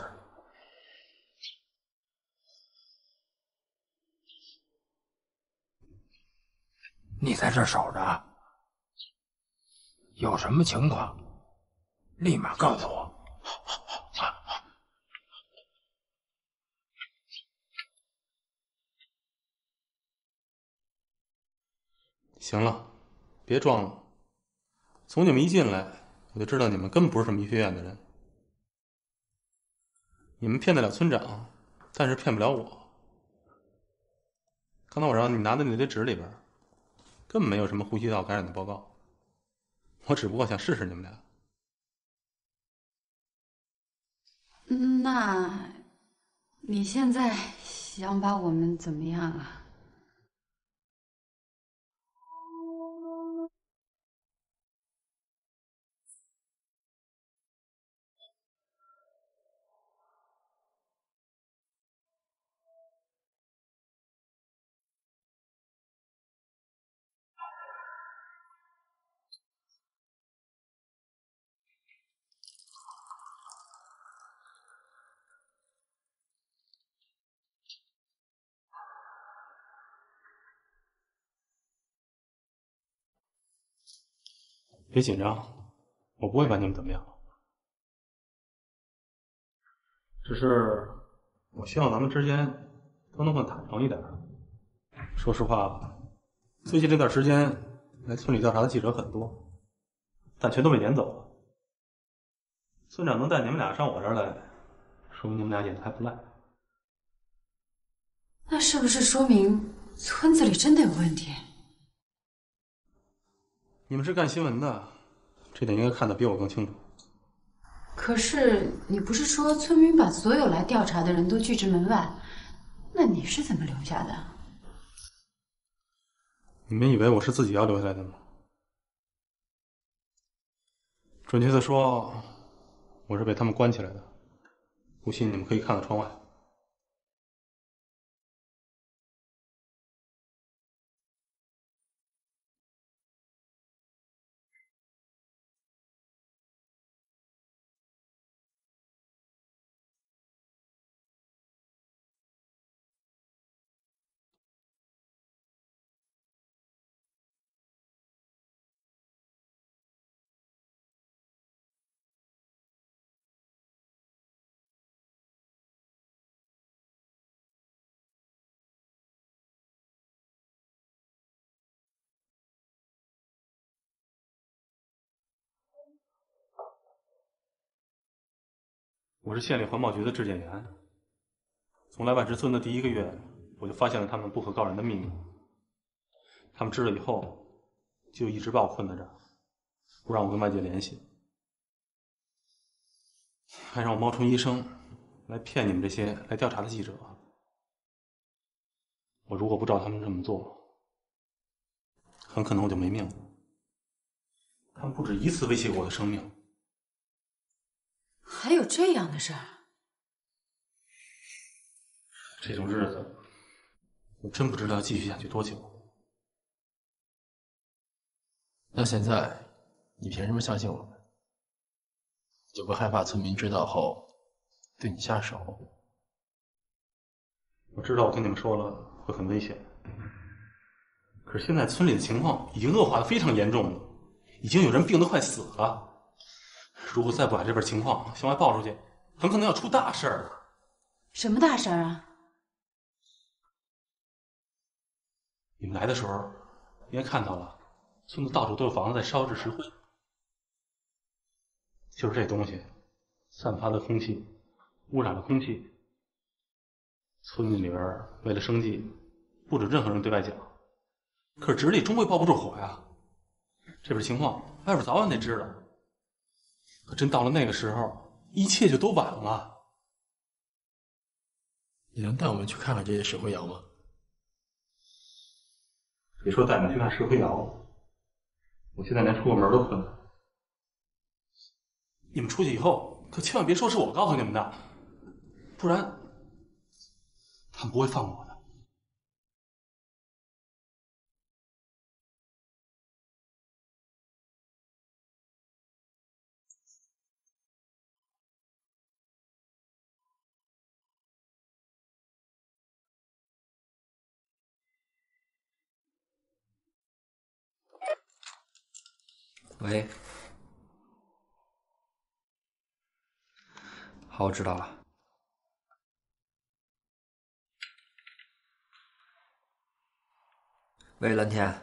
你在这儿守着，有什么情况立马告诉我。行了，别装了。从你们一进来，我就知道你们根本不是什么医学院的人。你们骗得了村长，但是骗不了我。刚才我让你拿的那堆纸里边，根本没有什么呼吸道感染的报告。我只不过想试试你们俩。那你现在想把我们怎么样啊？别紧张，我不会把你们怎么样。只是我希望咱们之间都能更坦诚一点。说实话，最近这段时间来村里调查的记者很多，但全都被撵走了。村长能带你们俩上我这儿来，说明你们俩演的还不赖。那是不是说明村子里真的有问题？你们是干新闻的，这点应该看得比我更清楚。可是你不是说村民把所有来调查的人都拒之门外？那你是怎么留下的？你们以为我是自己要留下来的吗？准确的说，我是被他们关起来的。不信你们可以看看窗外。我是县里环保局的质检员。从来万石村的第1个月，我就发现了他们不可告人的秘密。他们知道以后，就一直把我困在这儿，不让我跟外界联系，还让我冒充医生来骗你们这些来调查的记者。我如果不照他们这么做，很可能我就没命了。他们不止一次威胁我的生命。还有这样的事儿？这种日子，我真不知道要继续下去多久。那现在，你凭什么相信我们？就不害怕村民知道后对你下手？我知道我跟你们说了会很危险，可是现在村里的情况已经恶化的非常严重了，已经有人病得快死了。如果再不把这份情况向外报出去，很可能要出大事儿了。什么大事儿啊？你们来的时候应该看到了，村子到处都有房子在烧制石灰，就是这东西散发的空气污染了空气。村子里边为了生计，不准任何人对外讲，可是纸里终归包不住火呀。这份情况外边早晚得知道，可真到了那个时候，一切就都晚了。你能带我们去看看这些石灰窑吗？别说带你们去看石灰窑了，我现在连出个门都困难。你们出去以后，可千万别说是我告诉你们的，不然他们不会放过我的。喂，好，我知道了。喂，蓝天，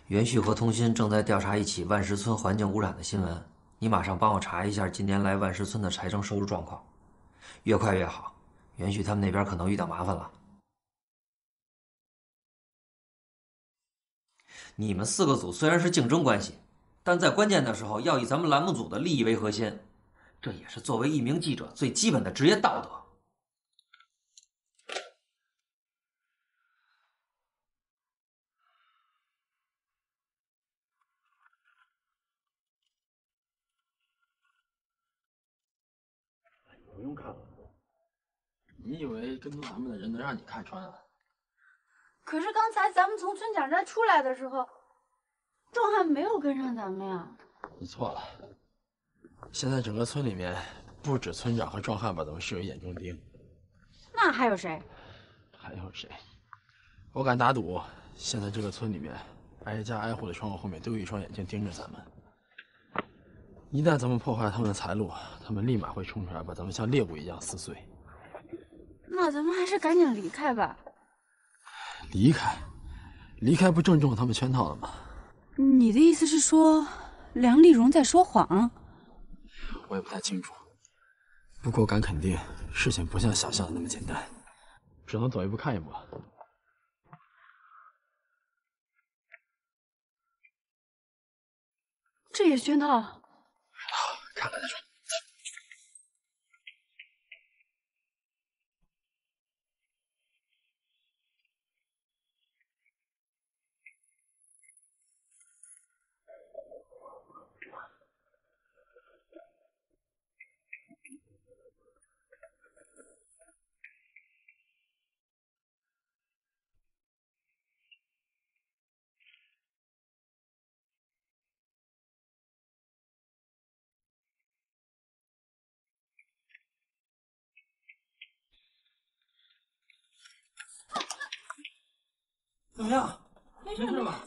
袁旭和通信正在调查一起万石村环境污染的新闻，你马上帮我查一下今年来万石村的财政收入状况，越快越好。袁旭他们那边可能遇到麻烦了。你们4个组虽然是竞争关系，但在关键的时候要以咱们栏目组的利益为核心，这也是作为一名记者最基本的职业道德。不用看了，你以为跟踪咱们的人能让你看穿啊？可是刚才咱们从村长这出来的时候，壮汉没有跟上咱们呀。你错了，现在整个村里面，不止村长和壮汉把咱们视为眼中钉。那还有谁？还有谁？我敢打赌，现在这个村里面，挨家挨户的窗户后面都有一双眼睛盯着咱们。一旦咱们破坏他们的财路，他们立马会冲出来，把咱们像猎物一样撕碎。那咱们还是赶紧离开吧。离开？离开不正中他们圈套了吗？你的意思是说，梁丽蓉在说谎？我也不太清楚，不过我敢肯定，事情不像想象的那么简单，只能走一步看一步。这也圈套？看看再说。怎么样？没事吧？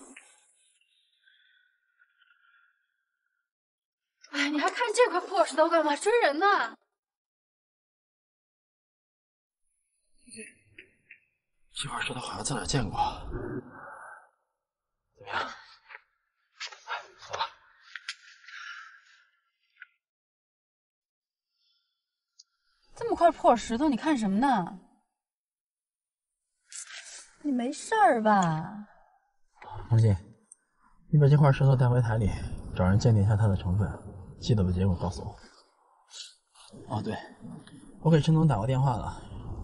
哎，你还看这块破石头干嘛？追人呢？这块石头好像在哪见过。怎么样？走吧。块破石头，你看什么呢？你没事儿吧？王姐，你把这块石头带回台里，找人鉴定一下它的成分，记得把结果告诉我。哦，对，我给陈总打过电话了，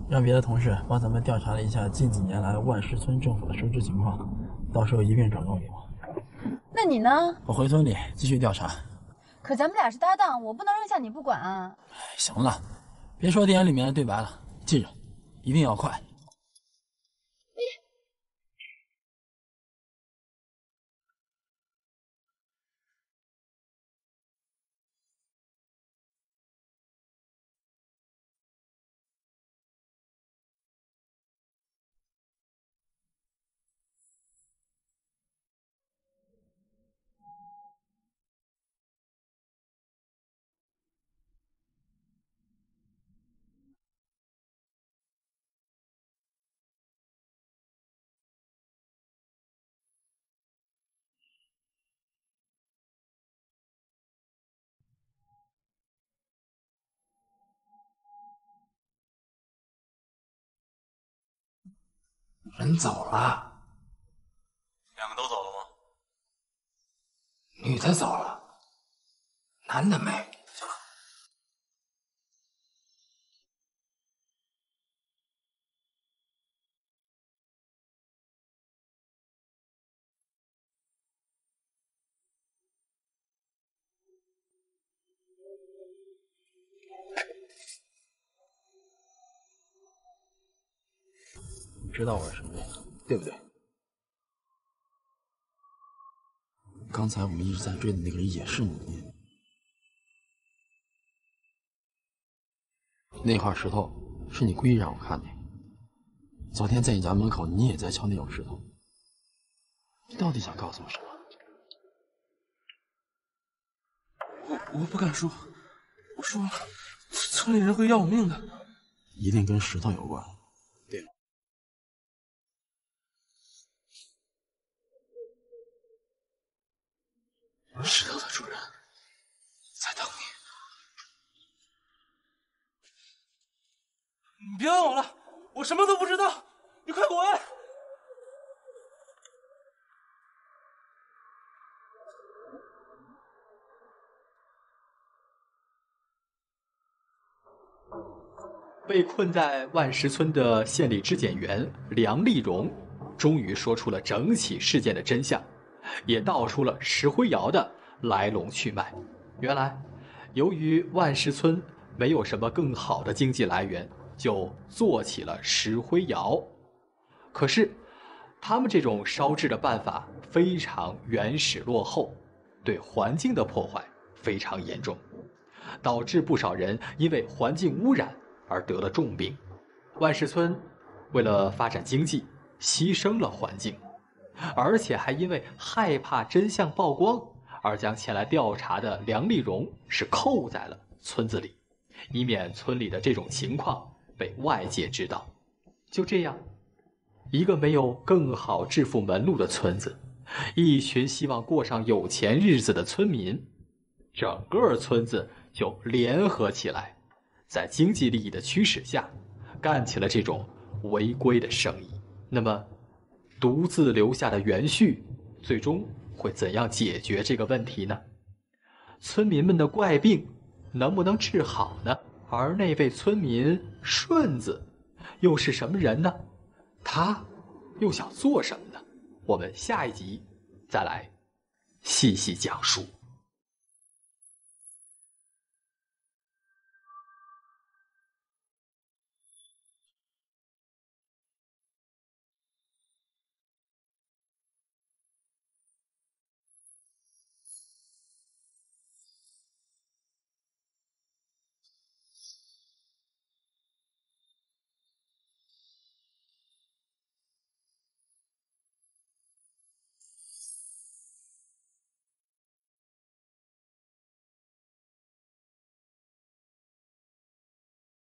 让别的同事帮咱们调查了一下近几年来万石村政府的收支情况，到时候一并转告给我。那你呢？我回村里继续调查。可咱们俩是搭档，我不能扔下你不管啊！行了，别说电影里面的对白了，记着，一定要快。人走了，两个都走了吗？女的走了，男的没。你知道我是什么人，对不对？刚才我们一直在追的那个人也是你。那块石头是你故意让我看的。昨天在你家门口，你也在敲那种石头。你到底想告诉我什么？我不敢说，我说了，村里人会要我命的。一定跟石头有关。对了，石头的主人在等你。你别问我了，我什么都不知道，你快滚！被困在万石村的县里质检员梁丽荣，终于说出了整起事件的真相，也道出了石灰窑的来龙去脉。原来，由于万石村没有什么更好的经济来源，就做起了石灰窑。可是，他们这种烧制的办法非常原始落后，对环境的破坏非常严重，导致不少人因为环境污染而得了重病。万石村为了发展经济，牺牲了环境，而且还因为害怕真相曝光，而将前来调查的梁丽荣是扣在了村子里，以免村里的这种情况被外界知道。就这样，一个没有更好致富门路的村子，一群希望过上有钱日子的村民，整个村子就联合起来，在经济利益的驱使下，干起了这种违规的生意。那么，独自留下的袁旭，最终会怎样解决这个问题呢？村民们的怪病能不能治好呢？而那位村民顺子又是什么人呢？他又想做什么呢？我们下一集再来细细讲述。